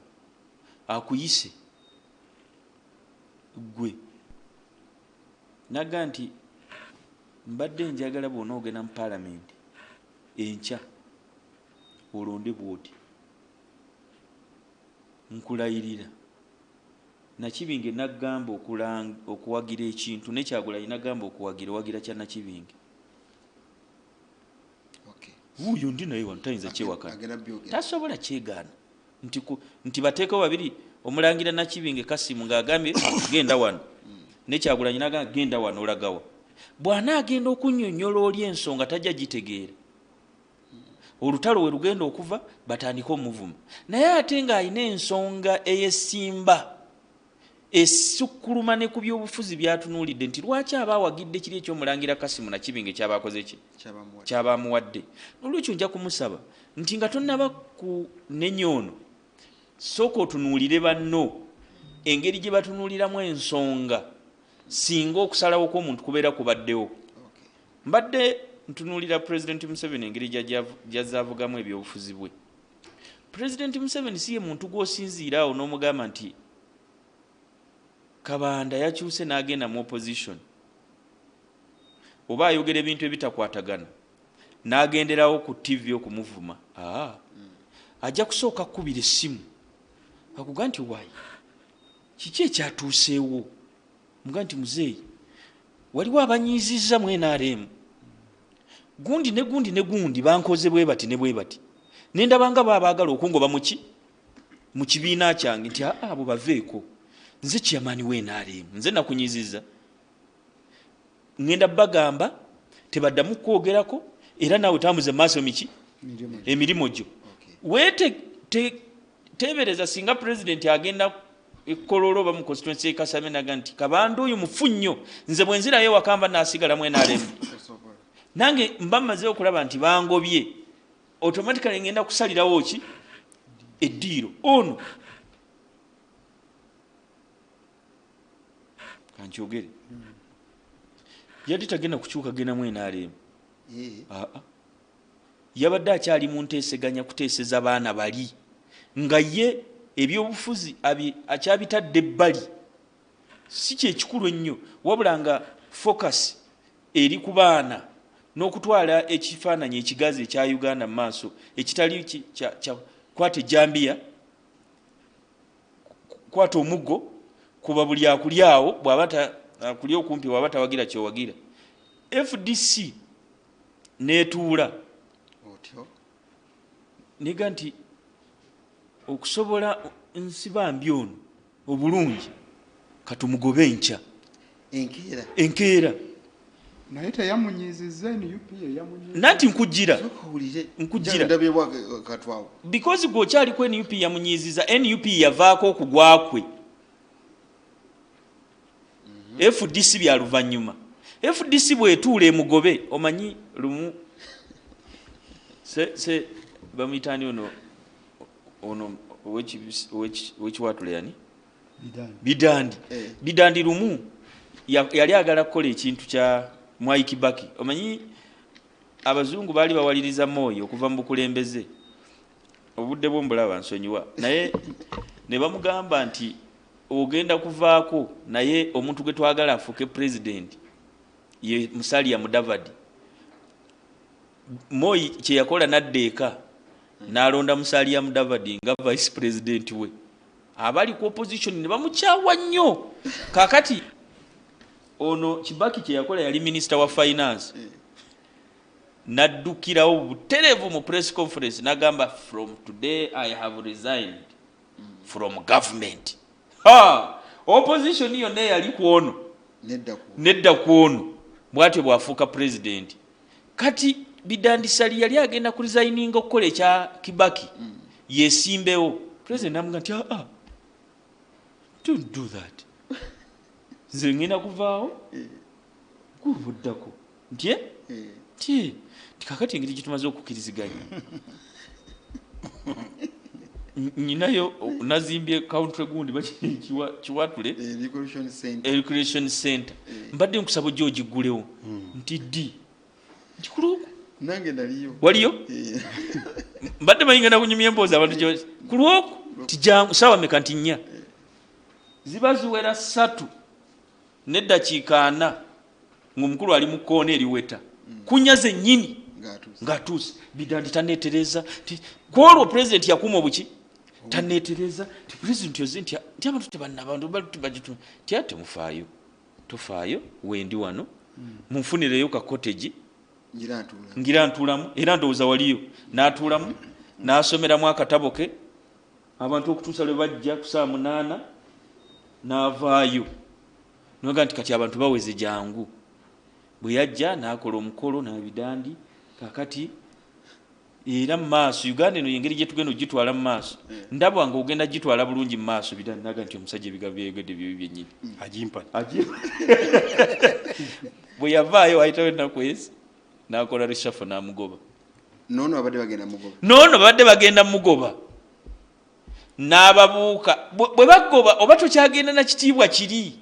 akuyise gwe naga nti mbadde njagala bw'ona ogenda mu parliament enkya olonde bwoti nkulayirira. Nakibinge nagamba okuwagira ekintu ne Kyagulanyi nagamba wagira kya Nakibinge. Wuuyo ndi naye wano tayinza kyewakana tasobola kyegaana nti bateekawo babiri omulangira Nakibinge Kasimu ng'agambye genda wano ne Kyagulanyi nagamba genda wano olagawa. Bw'anaagenda okunnyonnyola oli ensonga tajja gitegeera, olutalo we lugenda okuva batandika omuvuma. Naye ate ng'alina ensonga eyesimba esukkuluma ne ku byobufuzi byatunuulidde nti lwaki aba awagidde kiri ekyomulangira Kasimu Nakibinge kyabakoze ki kyabamuwadde. Olwekyo nja kumusaba nti nga tonnaba ku nenyoono sooka otunuulire banno engeri gye batunuuliramu ensonga singa okusalawo kw'omuntu kubeera kubaddewo. Mbadde ntunuulira President Museveni engeri gy'azaavugamu ebyobufuzi bwe. President Museveni si ye muntu gw'osinziiraawo n'omugamba nti Kabanda yakyuse n'agenda mu opposition oba ayogera ebintu ebitakwatagana n'agenderawo ku TV okumuvuma. Ajja kusooka kkubira essimu akuga nti waayi kiki ekyatuuseewo, muga nti muzeeyi waliwo abanyiizizza mu NRM gundi ne gundi bankoze bwe bati ne bwe bati nendabanga babaagala okungoba mu kibiina kyange nti abo baveeko nze chairman w'NRM nze nakunyiziza ngenda bagamba tebaddamu kwogerako era naawe tambuze maaso emirimu gyo weete tebereza singa president agenda ekololo ba mu constituency e Kasame naga nti Kabanda oyo mufu nnyo nze bwe nzirayo wakamba naasigala mu NRM nange mba mmaze okulaba nti bangobye automatically ngenda kusalirawo ki eddiiro ono kankyogere yali tagenda kukyuka genda mu NRM yabadde akyali mu nteeseganya kuteeseza baana bali nga ye ebyobufuzi akyabitadde ebbali si kyekikulu ennyo wabula nga focus eri ku baana n'okutwala ekifaananyi ekigazi ekya Uganda mu maaso ekitali kwata ejambiya kwata omuggo kuba buli akulyawo bw'aba akulya okumpi bw'aba tawagira kyowagira FDC netuula nega nti okusobola nsibambi ono obulungi katumugobe enkya enkeera
naye teyamunyiziza NUP
nanti nkujira because gwokyali ku NUP yamunyiziza NUP yavaako okugwakwe FDC byaluvanyuma FDC bwetuula emugobe omanyi lumu se bamuyitani ono wekiwatule yani bidandi lumu yali agala kukola ekintu kya Mwai Kibaki omanyi abazungu baali bawaliriza Moyo okuva mu bukulembeze obudde bw'ombulaba nsonyiwa naye ne bamugamba nti ogenda kuvaako naye omuntu gwe twagala afuuke president ye Musalia Mudavadi Moi kye yakola naddeeka n'alonda Musalia Mudavadi nga vice president we abali ku opposition ne bamukyawa nnyo kakati ono Kibaki kye yakola yali minister wa finance naddukirawo buterevu mu press conference nagamba from today I have resigned from government opposition yonna yali kuono nedda kuono bwatyo bwafuuka president kati bidandisali yali agenda ku resigning okukola ekya Kibaki yesimbewo president namuga nti don't do that nze ngenda kuvaawo kubuddako nti kakati engeri gitumaze okukiriziganya nyinayo nazimbye country gundi kiwatule recreation center mbadde nkusaba ojja ogiggulewo nti ddi kikuluku
nange naliyo
waliyo mbadde mayingana kunyumya emboozi abantu kulwoku tijangu sawa meka nti 4 ziba ziwera 3 n'eddakiika 4 ng'omukulu ali mu kkoona eriweta kunyaze nnyini ng'atuuse bidandi taneetereza kwolwo president yakuuma obuki taneetereza ti president yoze nti abantu tebannabantu bajitu ti ate mufaayo tofaayo wendi wano munfunireyo ka cottage ngira ntulamu era ndowooza waliyo n'atuulamu n'asomeramu akatabo ke abantu okutuusa lwe bajja ku 8 n'avaayo noga nti kati abantu baweze jangu bwe yajja n'akola omukolo n'abidandi kakati era mu maaso Uganda eno yengeri gye tugenda ogitwala mu maaso ndabwa nga ogenda gitwala bulungi mu maaso bidandi naga nti omusajja ebigambo byegedde byo byennyini
ajimpa
bwe yavaayo ayitawo ennaku ezi n'akola reshuffle n'amugoba
nono babadde bagenda mugoba
n'ababuuka bwe bagoba oba tokyagenda na kitiibwa kiri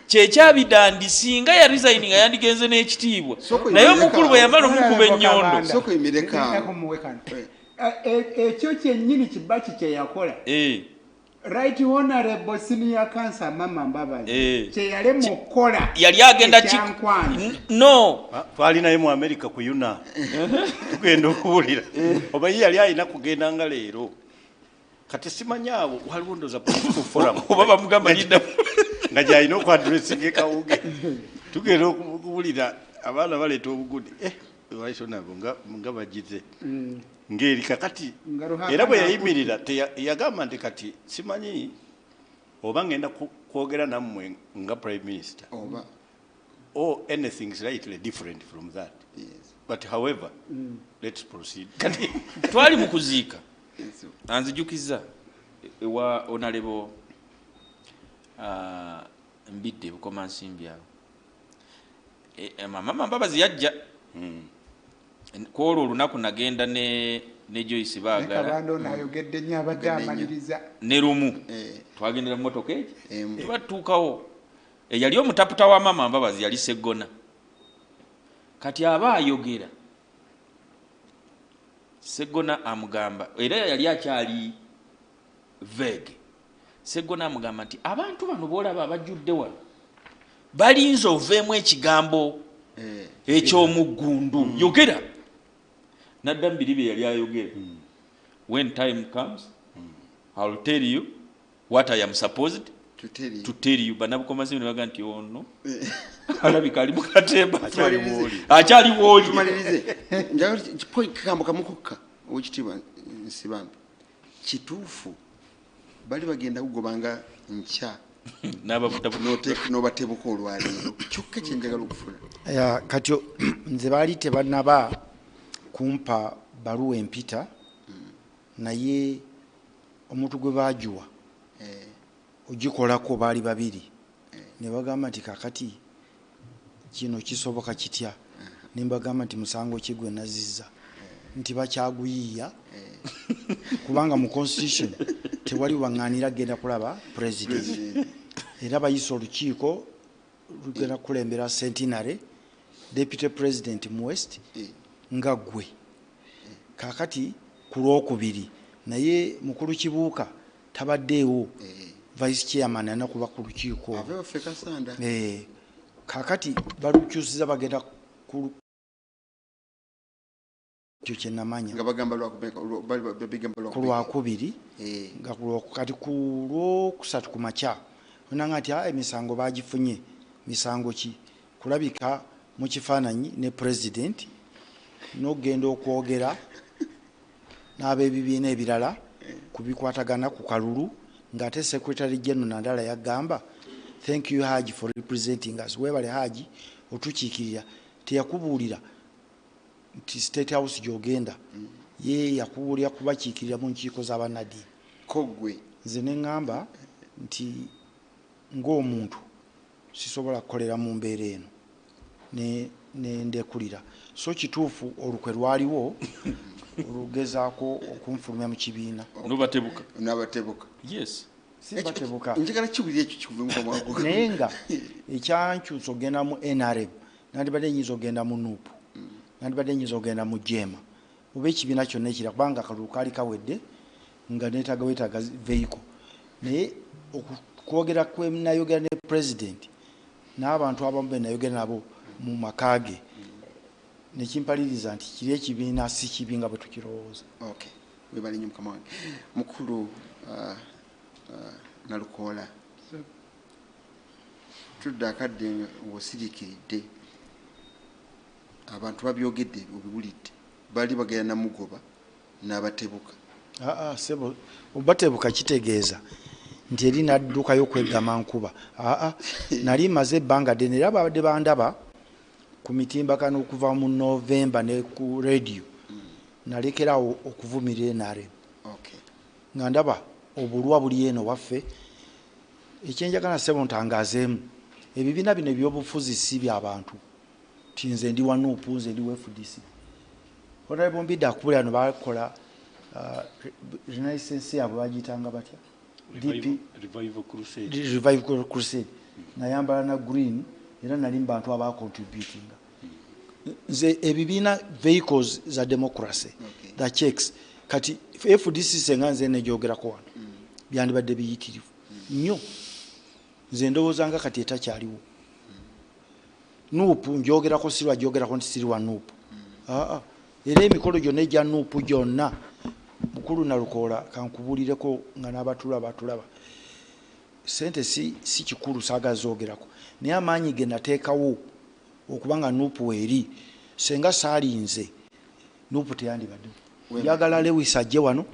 kyekyabidandi singa ya resigning yandigenze n'ekitiibwa naye omukulu bwe yamala omukuba ennyondo
ekyo kyennyini Kibaki kye yakola right honorable senior cancer mama Mbabazi kye yalema okukola
yali agenda no
twali naye mu America ku yuna tugenda okuwulira oba yali alina kugenda nga leero kati simanyaawo waliwo ndoza political forum
oba bamugamba linda
nga gyalina okwadressinga ekawuge tugenda okuwulira abaana baleeta obugudi waiso nabo nga bagize ngeri kakati
Nga Ruhanga
era bwe yayimirira yagamba nti kati simanyi oba ngenda kwogera nammwe nga prime minister
oba
or anything slightly different from that.
yes
But however, let's proceed. Kati
twali mu kuziika anzijukiza ewa onalebo mbidde bukoma nsimbi awo mama Mbabazi yajja kwolwo olunaku nagenda ne Joyce Baagala
Kabando nayogedde nnyo abadde amaliriza
ne Lumu twagendera mu motoka egi tebatuukawo eyali omutaputa wa mama Mbabazi yali Seggona kati aba ayogera Seggona amugamba era yali akyali vague. Seggona amugamba nti abantu bano boolaba abajjudde wano balinze oveemu ekigambo eky'omuggundu yogera nadda mbiri bye yali ayogera when time comes I'll tell you what I am supposed to tell you. Banabukomazi ne baga nti ono alabika ali mukatemba akyali wooli
tumalirize njagala kikambo kamukukka owekitiibwa Nsibambi kituufu bali bagenda kugobanga nkya n'obatebuka olwaleero kyokka kyenjagala okufuna
kati nze baali tebannaba kumpa baluwa empita naye omuntu gwe baajuwa ogikolako baali babiri ne bagamba nti kakati kino kisoboka kitya ne mbagamba nti musango ki gwe nazizza nti bakyaguyiiya kubanga mu constitution tewali waŋŋaanira genda kulaba president era bayisa olukiiko lugenda kulembera centenary deputy president mu west nga gwe kakati ku lwokubiri naye mukulu Kibuuka tabaddeewo vice chairman anakuba ku lukiiko kakati balukyusiza bagenda ku kyo kyenamanya
nga bagamba
ku lwakubiri nga kati ku lwokusatu ku makya onanga nti emisango bagifunye misango ki kulabika mu kifaananyi ne president n'ogenda okwogera n'ab'ebibiina ebirala kubikwatagana ku kalulu ng'ate secretary general Nandala yagamba thank you Haji for representing us webale Haji otukiikirira teyakubuulira nti state house gy'ogenda ye yakubuulira kubakiikirira mu nkiiko z'abannaddiini
kogwe
nze ne ŋŋamba nti ng'omuntu sisobola kukolera mu mbeera eno ne ndekulira so kituufu olukwe lwaliwo olugezaako okunfulumya mu kibiina
n'abatebuka
yes
sibatebuka
njagala kiwulira ekyo kikuvumu
naye nga ekyankyusa ogenda mu NRM nandibadde nyinza ogenda mu NUP nandibadde nyinza ogenda mu JEMA oba ekibiina kyonna ekira kubanga akalulu kaali kawedde nga neetaaga weetaaga vehicle naye okwogera kwenayogera ne president n'abantu abamu be nayogera nabo mu makaage nekimpaliriza nti kiri ekibiina si kibi nga bwe tukirowooza.
Okay, webali nnyo mukama wange mukulu Nalukoola tudde akadde ng'osiriikiridde abantu babyogedde obiwulidde bali bagenda namugoba n'abatebuka
sebo obatebuka kitegeeza nti eri naddukayo kwegama nkuba nali maze ebbanga ddene era babadde bandaba ku mitimbakano okuva mu November ne ku radio nalekerawo okuvumirira NRM nga ndaba obulwa buli eno waffe ekyenjagala sebo ntangazeemu ebibiina bino ebyobufuzi si by'abantu ti nze ndi wa NUP nze ndi wa FDC Honorable Mbidde akubulira no bakola renaissance yabwe bagiyitanga batya Revival Crusade nayambala na green era nali mbantu abacontributinga nze ebibiina vehicles za democracy the checks kati FDC senga nze nejyogerako wano byandibadde biyitirivu nnyo nze ndowoozanga kati etakyaliwo NUP njogerako sirwa jogerako nti sirwa NUP era emikolo gyonna egya NUP gyonna mukulu Nalukoola kankubulireko nga n'abatulaba sente si kikulu saagazoogerako naye amaanyi ge nateekawo okubanga NUP weeri senga saalinze Nuupu teyandibadde. Njagala Lewis ajje wano,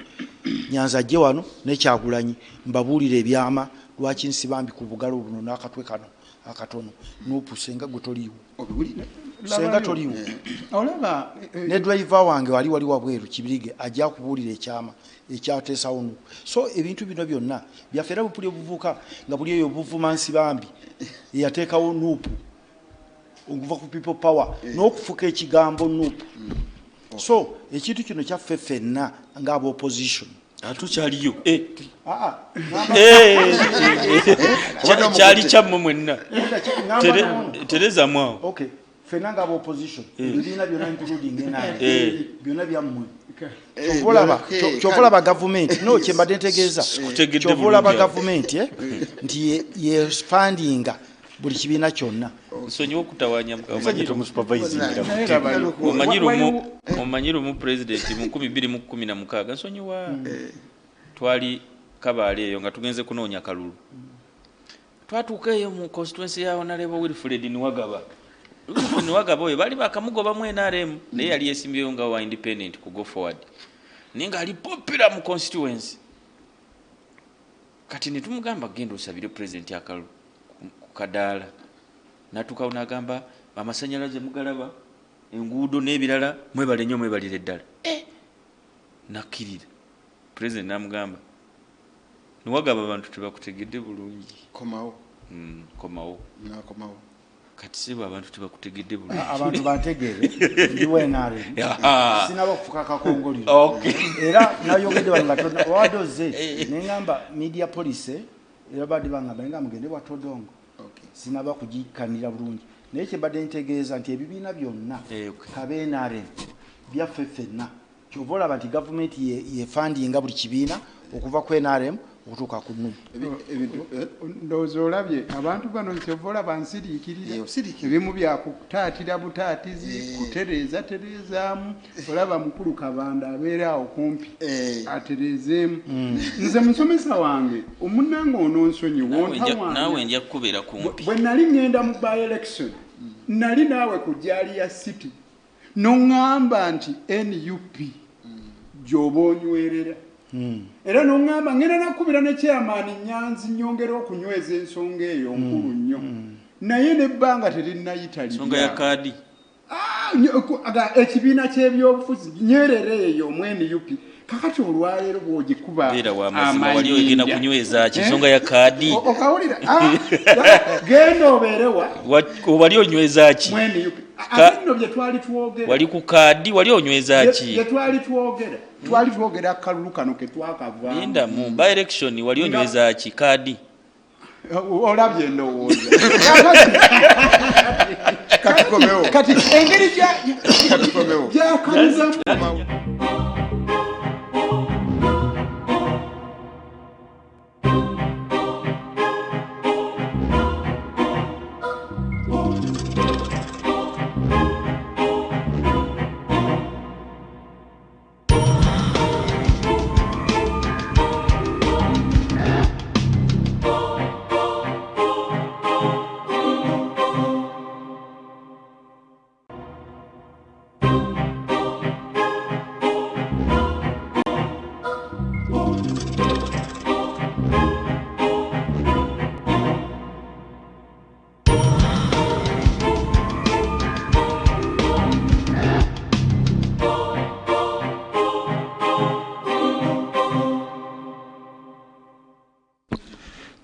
Nyanza ajje wano ne Kyagulanyi mbabuulire ebyama lwaki nsibambi ku bugalo buno n'akatwe kano akatono. Nuupu senga gwe toliiwo. Senga toliiwo.
Olaba
ne driver wange wali wabweru Kibirige ajja kubuulira ekyama ekyateesawo Nuupu. So ebintu bino byonna byaffe era bupuli obuvuka nga buli eyo buvuma Nsibambi eyateekawo Nuupu okuva ku people power n'okufuka ekigambo Nuupu. So ekintu kino kyaffe ffenna ng'aba opposition
atukyaliyo kyali kyammwe mwenna tereza mwawo.
Okay, ffenna ng'aba opposition ebibiina byonna including NRM byonna byammwe. Kyovolaba gavumenti no kyembadde ntegeeza kyovolaba gavumenti nti yefandinga buli kibiina kyonna.
Nsonyiwa okutawanya omanyi lumu pulezidenti mu 2016 nsonyiwa twali Kabaale eyo nga tugenze kunoonya kalulu. Twatuuka eyo mu constituency ya Honorable Wilfred Niwagaba. Niwagaba oyo bali bakamugobamu NRM naye yali yeesimbyeyo nga wa independent ku go forward naye nga ali popular mu constituency. Kati ne tumugamba genda osabire pulezidenti akalulu ku Kadaala. Natukawo n'agamba amasannyalaze mugalaba enguudo n'ebirala mwebale nnyo mwebalire ddala. Nakkirira. Pulezidenti n'amugamba Niwagaba abantu tebakutegedde bulungi.
Komawo.
Komawo.
Nakomawo.
kati sibo abantu tebakutegedde bulungi. Abantu bategeere ndiwe nare. Sinaba kufuka kakongoliro.
Okay.
Era nayogedde banga wadoze nengamba media police era badi banga benga mugende watodongo.
Okay.
Sinaba kujikanira bulungi. Naye kyebadde ntegeeza nti ebibiina byonna kabeenare byaffeffenna kyovola banti government ye fundinga buli kibiina okuva ku NRM okutuuka ku NUP.
Ndowooza olabye abantu bano kyovola bansiriikirira ebimu byakutaatira butaatizi kutereezaamu olaba mukulu Kabanda abeera awo kumpi atereezeemu. Nze musomesa wange omunnange ononsonyiwo
naawe nja kukubeera kumpi.
Bwe nali ngenda mu by election nali naawe ku Jaliya City n'oŋŋamba nti NUP gy'oba onywerera. Era n'oŋŋamba ngenda nakubira ne chairman Nyanzi nyongera okunyweza ensonga eyo nkulu nnyo naye n'ebbanga terinnayita libya.
Ensonga ya kaadi.
Ekibiina ky'ebyobufuzi nyerere eyo mu NUP kakati olwaleero bw'ogikuba
amazima wali ogenda kunyweza ki ensonga ya kaadi.
Okawulira genda obeerewa
wali onyweza ki
mu NUP. Ate nno bye twali twogera
wali ku kaadi wali onyweza ki
bye twali twogera akalulu kano ke twakava
linda mu by election wali onyweza ki kaadi.
Olabye ndowooza
Katukomewo.
kati engeri gyakaliza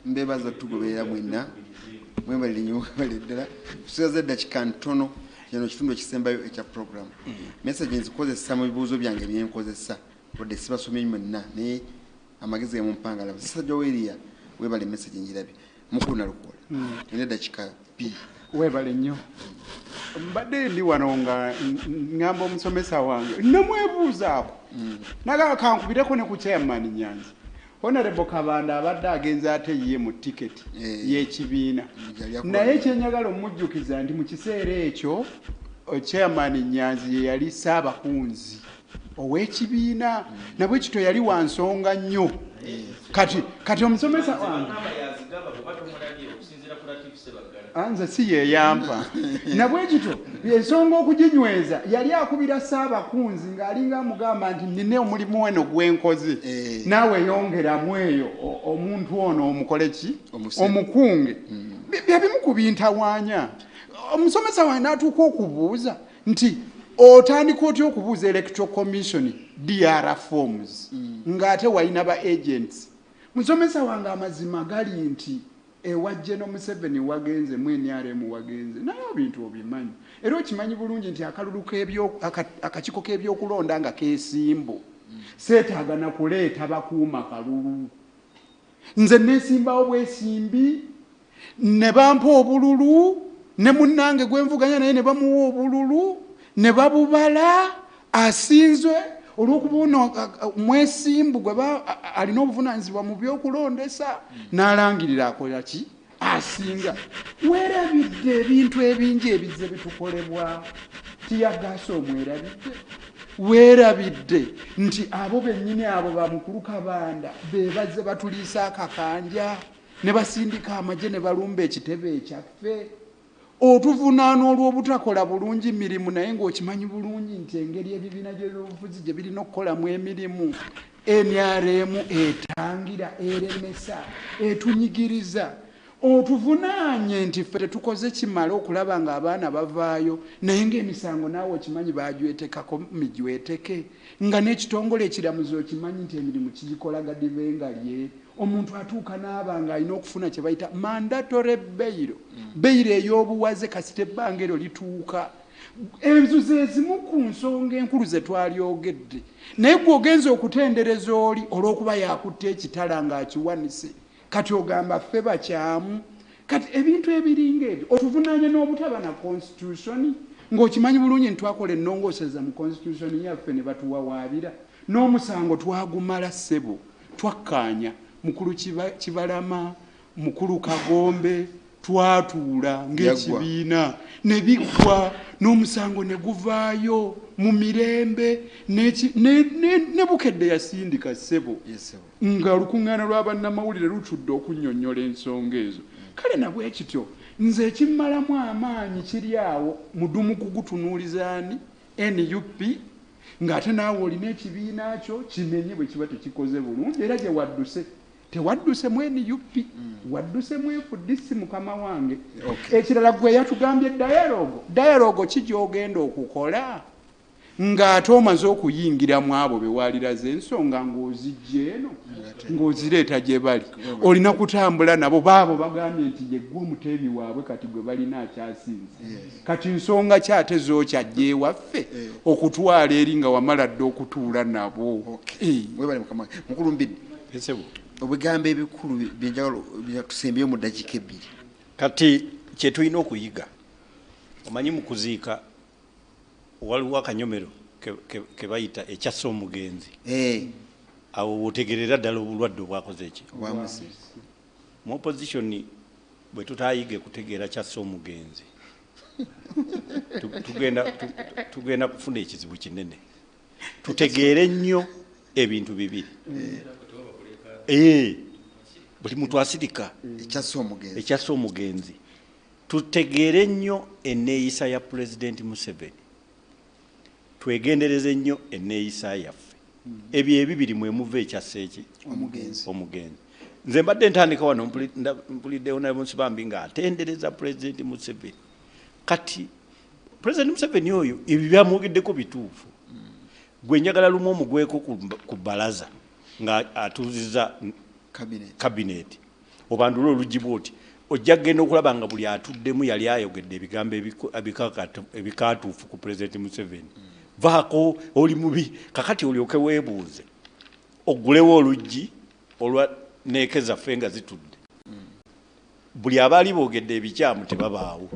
mbebaza tugoberera mwenna mwebalire nnyo ddala tusigaze eddakiika ntono kino kitundu ekisembayo ekya program message nzikozesa mu bibuuzo byange byenkozesa wadde sibasomye mwenna naye amagezi ge mumpangala Sisajja Weriya webale message njirabye mukulu nalukola ine eddakiika bbiri
webale nnyo mbadde ndi wano nga ngamba omusomesa wange namwebuuzaako nagaa kankubireko ne ku chairman Nyanzi. Honorable Kabanda abadde agenza ate ye mu tiketi y'ekibiina naye kyenyagala omujjukiza nti mu kiseera ekyo chairman Nyanzi ye yali Ssaabakunzi ow'ekibiina nabwe kito yali wa nsonga nnyo kati omusomesa wange nze si yeyampa nabwe kito ensonga okuginyweza yali akubira Ssaabakunzi ng'alinga amugamba nti nina omulimu eno gwenkoze naawe yongeramu eyo omuntu ono omukole ki omukunge byebimu ku bintawaanya omusomesa wange n'atuuka okubuuza nti otandika otya okubuuza electoral commission DR forms ng'ate walina ba agents musomesa wange amazima gali nti ewajje no Museveni wagenze mu NRM wagenze naye ebintu obimanyi era okimanyi bulungi nti akalulu akakiko k'ebyokulonda nga keesimbo seetaaga na kuleeta bakuuma kalulu nze neesimbawo bwesimbi ne bampa obululu ne munnange gwenvuganya naye ne bamuwa obululu ne babubala asinzwe olw'okuba ono mwesimbu gwe alina obuvunaanyizibwa mu byokulondesa n'alangirira akola ki asinga weerabidde ebintu ebingi ebizze bitukolebwa tiyagaasa omwerabidde weerabidde nti abo bennyini abo bamukulu Kabanda be bazze batuliisa akakanja ne basindika amagye ne balumba ekitebe ekyaffe otuvunaana olw'obutakola bulungi mirimu naye ng'okimanyi bulungi nti engeri ebibiina by'ebyobufuzi gye birina okukolamu emirimu NRM etangira eremesa etunyigiriza otuvunaanye nti ffe tetukoze kimala okulaba ng'abaana bavaayo naye ng'emisango naawe okimanyi baagyetekako mijweteke nga n'ekitongole ekiramuzi okimanyi nti emirimu kigikolaga dibengalye omuntu atuuka n'aba ng'alina okufuna kye bayita mandatory bail ey'obuwaze kasita ebbanga eryo lituuka enzu ze zimu ku nsonga enkulu ze twalyogedde naye gw'ogenza okutendereza oli olw'okuba yakutta ekitala ng'akiwanise kati ogamba ffe bakyamu kati ebintu ebiringa ebyo otuvunaanye n'obutaba na constitution ng'okimanyi bulungi ntitwakola ennongooseza mu constitution yaffe ne batuwawaabira n'omusango twagumala ssebo twakkaanya mukulu Kibalama mukulu Kagombe twatuula ng'ekibiina ne biggwa n'omusango ne guvaayo mu mirembe ne bukedde yasindika ssebo nga lukuŋŋaana lw'abannamawulire lutudde okunnyonnyola ensonga ezo kale nabwe kityo nze ekimmalamu amaanyi kiri awo mudumu kugutunuulizaani NUP ng'ate naawe olina ekibiina kyo kimenye bwe kiba tekikoze bulungi era gye wadduse tewadduse mu NUP wadduse mu FDC mukama wange ekirala gwe yatugambye dialogo ki gy'ogenda okukola ng'ate omaze okuyingiramu abo be waaliraze ensonga ng'ozijja eno ng'ozireeta gye bali olina kutambula nabo baabo bagambye nti ye gwe omuteebi waabwe kati gwe balina akyasinze kati nsonga ki ate zookyajja ewaffe okutwala eri nga wamala dde okutuula nabo
mukulu Mbidde obigambo ebikulu byenjagala tusembyeyo mu ddakiika ebbiri
kati kye tulina okuyiga omanyi mu kuziika waliwo akanyomero ke bayita ekyassa omugenzi awo otegerera ddala obulwadde obwakoze eki mu opposition bwe tutayige kutegeera kyassa omugenzi tugenda kufuna ekizibu kinene tutegeere nnyo ebintu bibiri buli muntu asirika ekyassa omugenzi tutegeere nnyo enneeyisa ya Pulezidenti Museveni twegendereze nnyo enneeyisa yaffe ebyo ebibiri mwemuva ekyassa eki omugenzi nze mbadde ntandika wano mpuliddewo nabonsi bambi ng'atendereza Pulezidenti Museveni kati Pulezidenti Museveni oyo ebyo byamwogeddeko bituufu gwe njagala lumu omugweko ku bbalaza nga atuuziza kabineti obandula olugibwa oti ojja kgenda okulaba nga buli atuddemu yali ayogedde ebigambo ebikatuufu ku Pulezidenti Museveni vaako oli mubi kakati olyoke weebuuze oggulewo oluggi olwa neeke zaffe nga zitudde buli abaali boogedde ebikyamu tebabaawo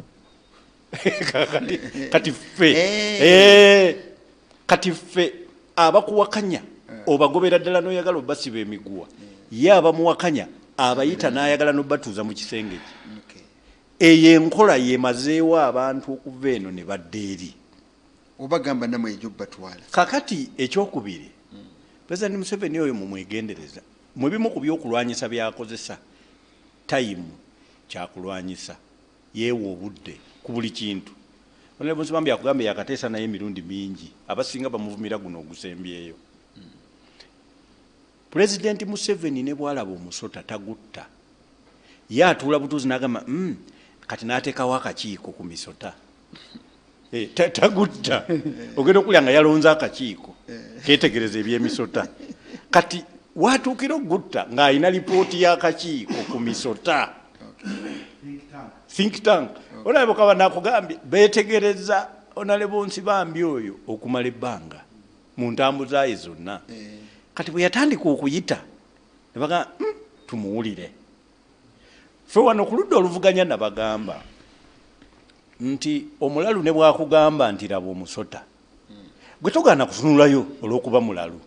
kati ffe abakuwakanya obagobera ddala n'oyagala obbasiba emiguwa ye abamuwakanya abayita n'ayagala n'obbatuuza mu kisenge kye eyo enkola yemazeewo abantu okuva eno ne badda eri
obagamba namwe ejjo batwala
kakati ekyokubiri Pulezidenti Museveni oyo mumwegendereza mu bimu ku byokulwanyisa byakozesa tayimu kyakulwanyisa yeewa obudde ku buli kintu Honorable Nsibambi akugambye yakateesa naye emirundi mingi abasinga bamuvumira guno ogusembyeyo. President Museveni ne bwalaba omusota tagutta ye atuula butuuzi n'agamba kati n'ateekawo akakiiko ku misota tagutta ogenda okulya nga yalonze akakiiko ketegereza ebyemisota kati watuukira okugutta ng'alina lipooti y'akakiiko ku misota think tank olaba kaba nakugambye beetegereza Honorable Nsibambi oyo okumala ebbanga mu ntambuza ye zonna kati bwe yatandika okuyita ne bagamba tumuwulire fe wano ku ludda oluvuganya nabagamba nti omulalu ne bwakugamba nti laba omusota gwe togaana kutunulayo olw'okuba mulalu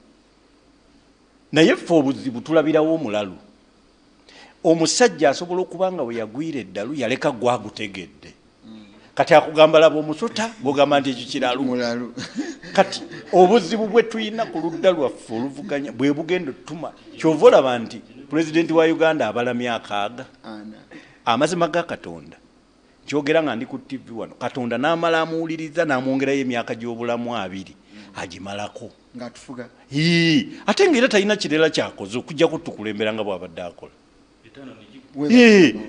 naye ffe obuzibu tulabirawo omulalu omusajja asobola okuba nga bwe yagwira eddalu yaleka gwagutegedde kati akugamba laba omusota gwogamba nti ekyo kiralu kati obuzibu bwe tulina ku ludda lwaffe oluvuganya bwe bugenda otuma kyova olaba nti pulezidenti wa Uganda abalamya akaaga amazima ga Katonda kyogera nga ndi ku TV wano Katonda n'amala amuwuliriza n'amwongerayo emyaka gy'obulamu 2 agimalako
ng'atufuga
ate ng'era talina kirera kyakoze okujja kutukulembera nga bw'abadde akola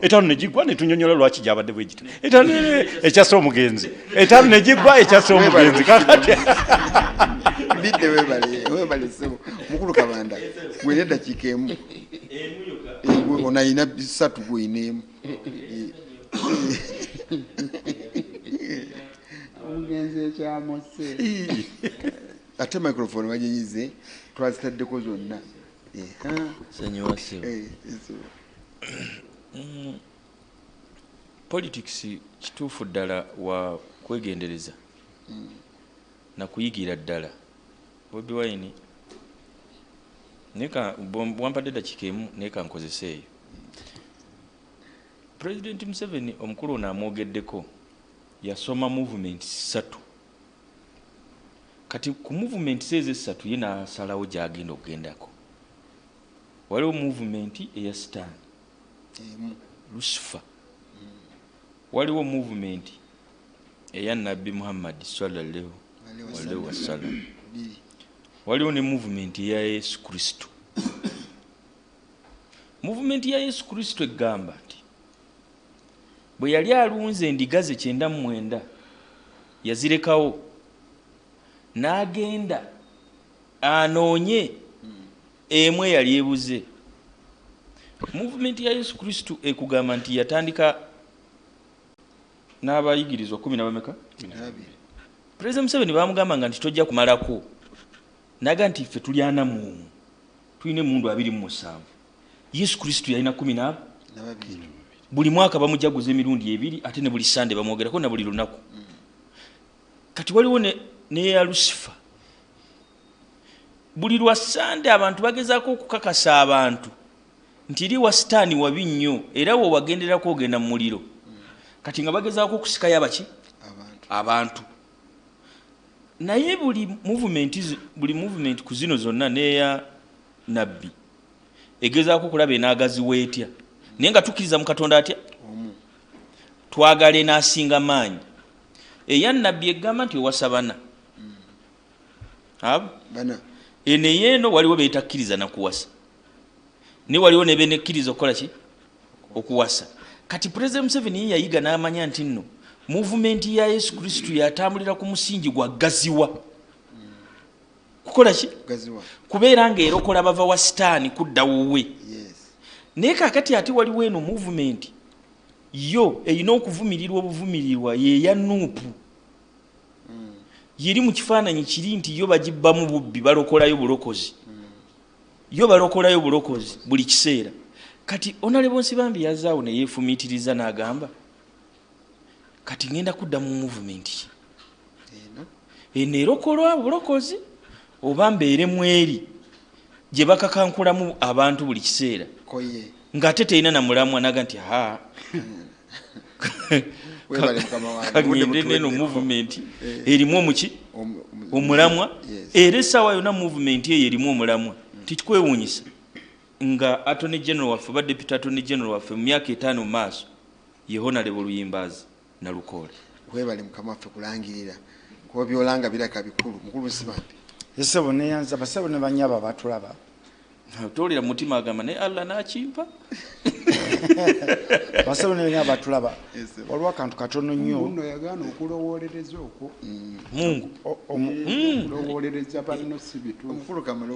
etaano negigwa netunyonyola lwaki gyabadde bwegita etaano ekyasa omugenzi etaano negigwa ekyasa omugenzi kakati
bidde webale sebo mukulu Kabanda gwene eddakiika emu onayina 3 gwinemu
omugenzi ekyamose
ate microphone wagiyize twazitaddeko zonna
Senyiwa sebo politics kituufu ddala wa kwegendereza na kuyigira ddala. Bobi Wine neka bwampadde dakiika emu neka nkozeseeyo. President Museveni omukulu ono amwogeddeko yasoma movement 3 kati ku movement ezo 3 ye n'asalawo gy'agenda okugendako. Waliwo movement eya Stan Lucifer, waliwo movement eya Nabi Muhammad sallallahu alaihi wasallam, waliwo ne movement eya Yesu Kristo. Movement ya Yesu Kristo egamba nti bwe yali alunze endiga ze 99 yazirekawo n'agenda anoonye emwe yali ebuze. Movement ya Yesu Kristo ekugamba nti yatandika n'abayigirizwa 10 n'abameka. President Museveni bamugamba nga nti tojja kumalako, naga nti ffe tuli 4 tuyine mundu 27. Yesu Kristo yalina 10 n'ababiri. Buli mwaka bamujaguza emirundi 2 ate ne buli Sande bamwogerako na buli lunaku. Kati waliwo ne ya Lucifer. Buli lwa Sande abantu bagezaako okukakasa abantu nti eri wa Sitaani wabi nnyo era wo wagenderako ogenda mu muliro. Kati nga bagezaako okusikayo abaki abantu. Naye buli movement ku zino zonna neya Nabbi egezaako okulaba enaagaziwa etya, naye nga tukkiriza mu Katonda atya twagala enaasinga maanyi. Eya Nabbi egamba nti owasabana ene yeeno waliwo beetakkiriza nakuwasa, ne waliwo ne benekkiriza okukola ki okuwasa. Kati President Museveni yayiga n'amanya nti nno movement ya Yesu Kristo yatambulira ku musingi gwa gaziwa. Kukola ki kubeera nga erokola bava wa Sitaani kudda wuwe. Naye kakati ate waliwo eno movement yo eyina okuvumirirwa obuvumirirwa yeya Nuupu. Yeri mu kifaananyi kiri nti yo bagibbamu bubbi balokolayo bulokozi. Yo balokolayo bulokozi buli kiseera. Kati Honorable Nsibambi yazaawo ne yeefumiitiriza n'agamba kati ngenda kudda mu movement eno erokolwa bulokozi oba mbeere mweri gye bakakankulamu abantu buli kiseera ng'ate terina na mulamwa naga nti kagende neno movement erimu omuki omulamwa era essaawa yonna movement eyo erimu omulamwa. Tikikwewuunyisa nga Attorney General waffe Deputy Attorney General waffe mu myaka 5 mu maaso ye Honorable Luyimbazi Nalukole
webale mukama waffe kulangirira kuba byolanga biraka bikulu mukulu Nsibambi
esebo neyanza basebo ne banyaba batulaba
tolera mutima agamba ne Allah n'akimpa
basebo ne banyaba batulaba waliwo akantu katono nnyo
uno yagaana okulowolereza okwo
Mungu
okulowolereza banno si bitu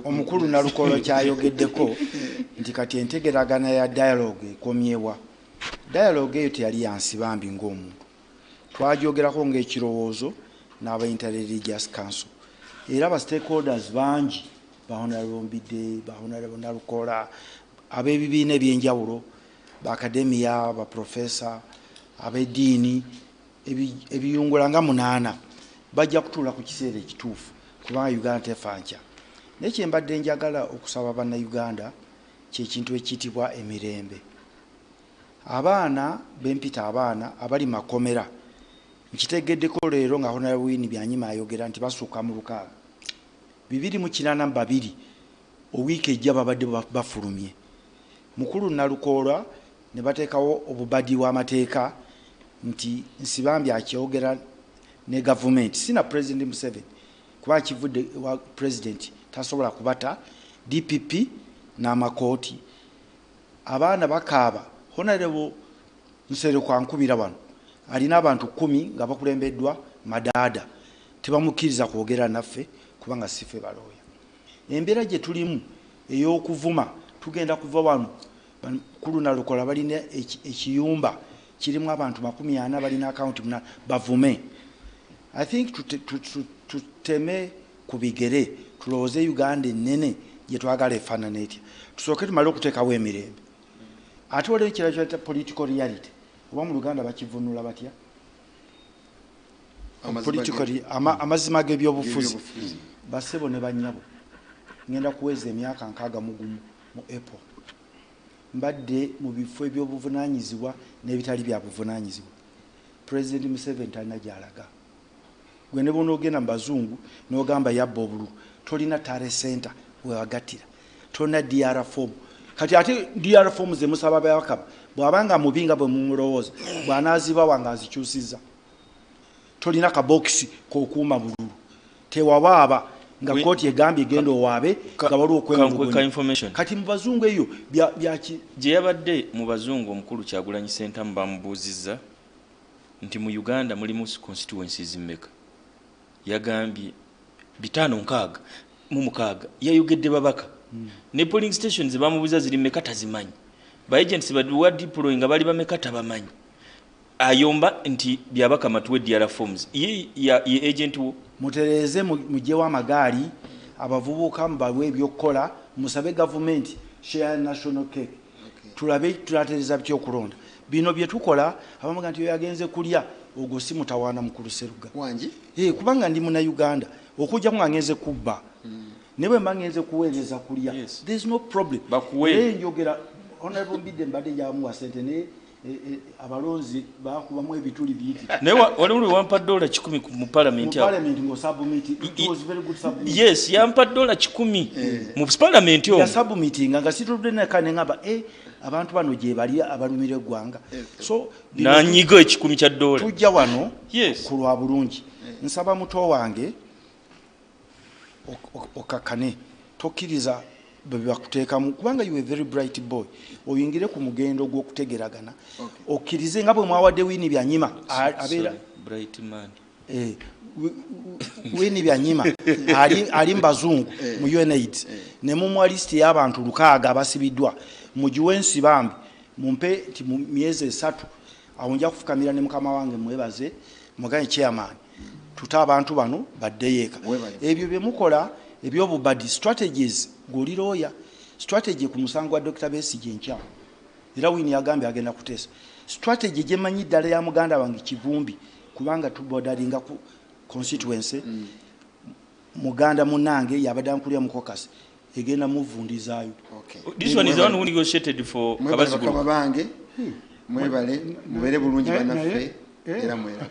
omukulu Nalukolo kyayogeddeko nti kati entegeragana ya dialogue ekomyewa dialogue eyo teyali yansibambi ng'omuntu twajogerako ng'ekirowoozo n'aba interreligious council era ba stakeholders bangi Honorable Mbidde, Honorable Nalukola, ab'ebibiina ebyenjawulo, ba academia, ba professor, ab'eddiini, ebiyungula nga 8 bajja kutuula ku kiseera ekituufu kubanga Uganda tefanca. Naye kye mbadde njagala okusaba bannayuganda kyekintu ekiyitibwa emirembe. Abaana bempita abaana abali makomera nkitegeddeko leero nga Honorable Winnie Byanyima ayogera nti basuuka mu 282 owiiki ejja babadde bafulumye. Mukulu Nalukola ne bateekawo obubadi w'amateeka nti Nsibambi akyogera ne gavumenti sina President Museveni kuba kivudde wa President tasobola kubata DPP n'amakooti. Abaana bakaaba Honorable Nsereko ankubira wano alina abantu 10 nga bakulembeddwa madaada tebamukkiriza kwogera naffe kubanga sife balooya. Embeera gye tulimu ey'okuvuma tugenda kuva wano Mukulu Nalukola balina ekiyumba kirimu abantu 40 balina akaunti bavume. I think tuteme ku bigere tulowooze Uganda ennene gye twagala efaanana etya tusooke tumale okuteekawo emirembe. Ate waliwo ekirala kyeta political reality oba mu Luganda bakivunula batya amazima g'ebyobufuzi. Basebo ne banyabo ngenda kuweza emyaka 61 mu April mbadde mu bifo eby'obuvunaanyizibwa n'ebitali bya buvunaanyizibwa. President Museveni talina gy'alaga. Gwe ne bonoogenda mu bazungu n'ogamba yabba obululu tolina tare center wewagattira tolina DR form. Kati ate DR form ze musaba Bakaba bw'abanga mubinga bwe mumulowooza bw'anaaziba wange azikyusizza tolina kabokisi k'okuuma bululu tewabaaba nga kooti egambye genda owaabe nga waliwo okwemulugunya. Kati mu bazungu eyo byaki
gye yabadde mu bazungu omukulu Kyagulanyi Ssentamu bamubuuzizza nti mu Uganda mulimu constituencies mmeka yagambye 506 yayogedde babaka ne polling stations bamubuuza ziri mmeka tazimanyi ba agents baduwa deploy nga bali bameka tabamanyi ayomba nti byabaka matuwe DR forms ye agent wo
mutereze mujjewo amagaali abavubuka mbawe ebyokukola musabe government share national cake tulabe tulatereza bityo okulonda bino bye tukola abamuga nti yagenze kulya ogwo si mutawaana Mukulu Sserugga
wangi
kubanga ndi muna Uganda okujja mwangenze kubba nebwe mbangenze kuweereza kulya there is no problem njogera Honorable Mbidde mbadde jamuwa sente ne abalonzi bakubamu ebituli biyiti
naye waliwo wampa $10 mu parliament
awo ngo submit it was very good submit.
Yes yampa $10 mu parliament
ya submitting nga situdde nakane ngaba abantu bano gye bali abalumire eggwanga so
nanyigo $10
tujja wano
yes
kulwa bulungi nsaba muto wange okakane tokkiriza bakuteekamu kubanga you a very bright boy oyingire ku mugendo gw'okutegeragana okkirize nga bwe mwawadde Winnie Byanyima abeera
bright man
Winnie Byanyima ali mbazungu mu UNAID ne mu list y'abantu 6 abasibiddwa mugiwe Nsibambi mumpe ti mu myezi 3 awo nja kufukamira ne mukama wange mwebaze muganye chairman tuta abantu bano baddeyeeka ebyo bye mukola ebyobubadi strategies goliroya strategy ku musango wa Dr. Besigye nkya era Winnie yagambye agenda kuteesa strategy gye manyi ddala ya muganda wange Kivumbi kubanga tubodalinga ku constituency muganda munange yabadde ankulya mu caucus egenda muvundizaayo.
This one is the one who negotiated for
Kabazigulu bange mwebale mubere bulungi banaffe era mwera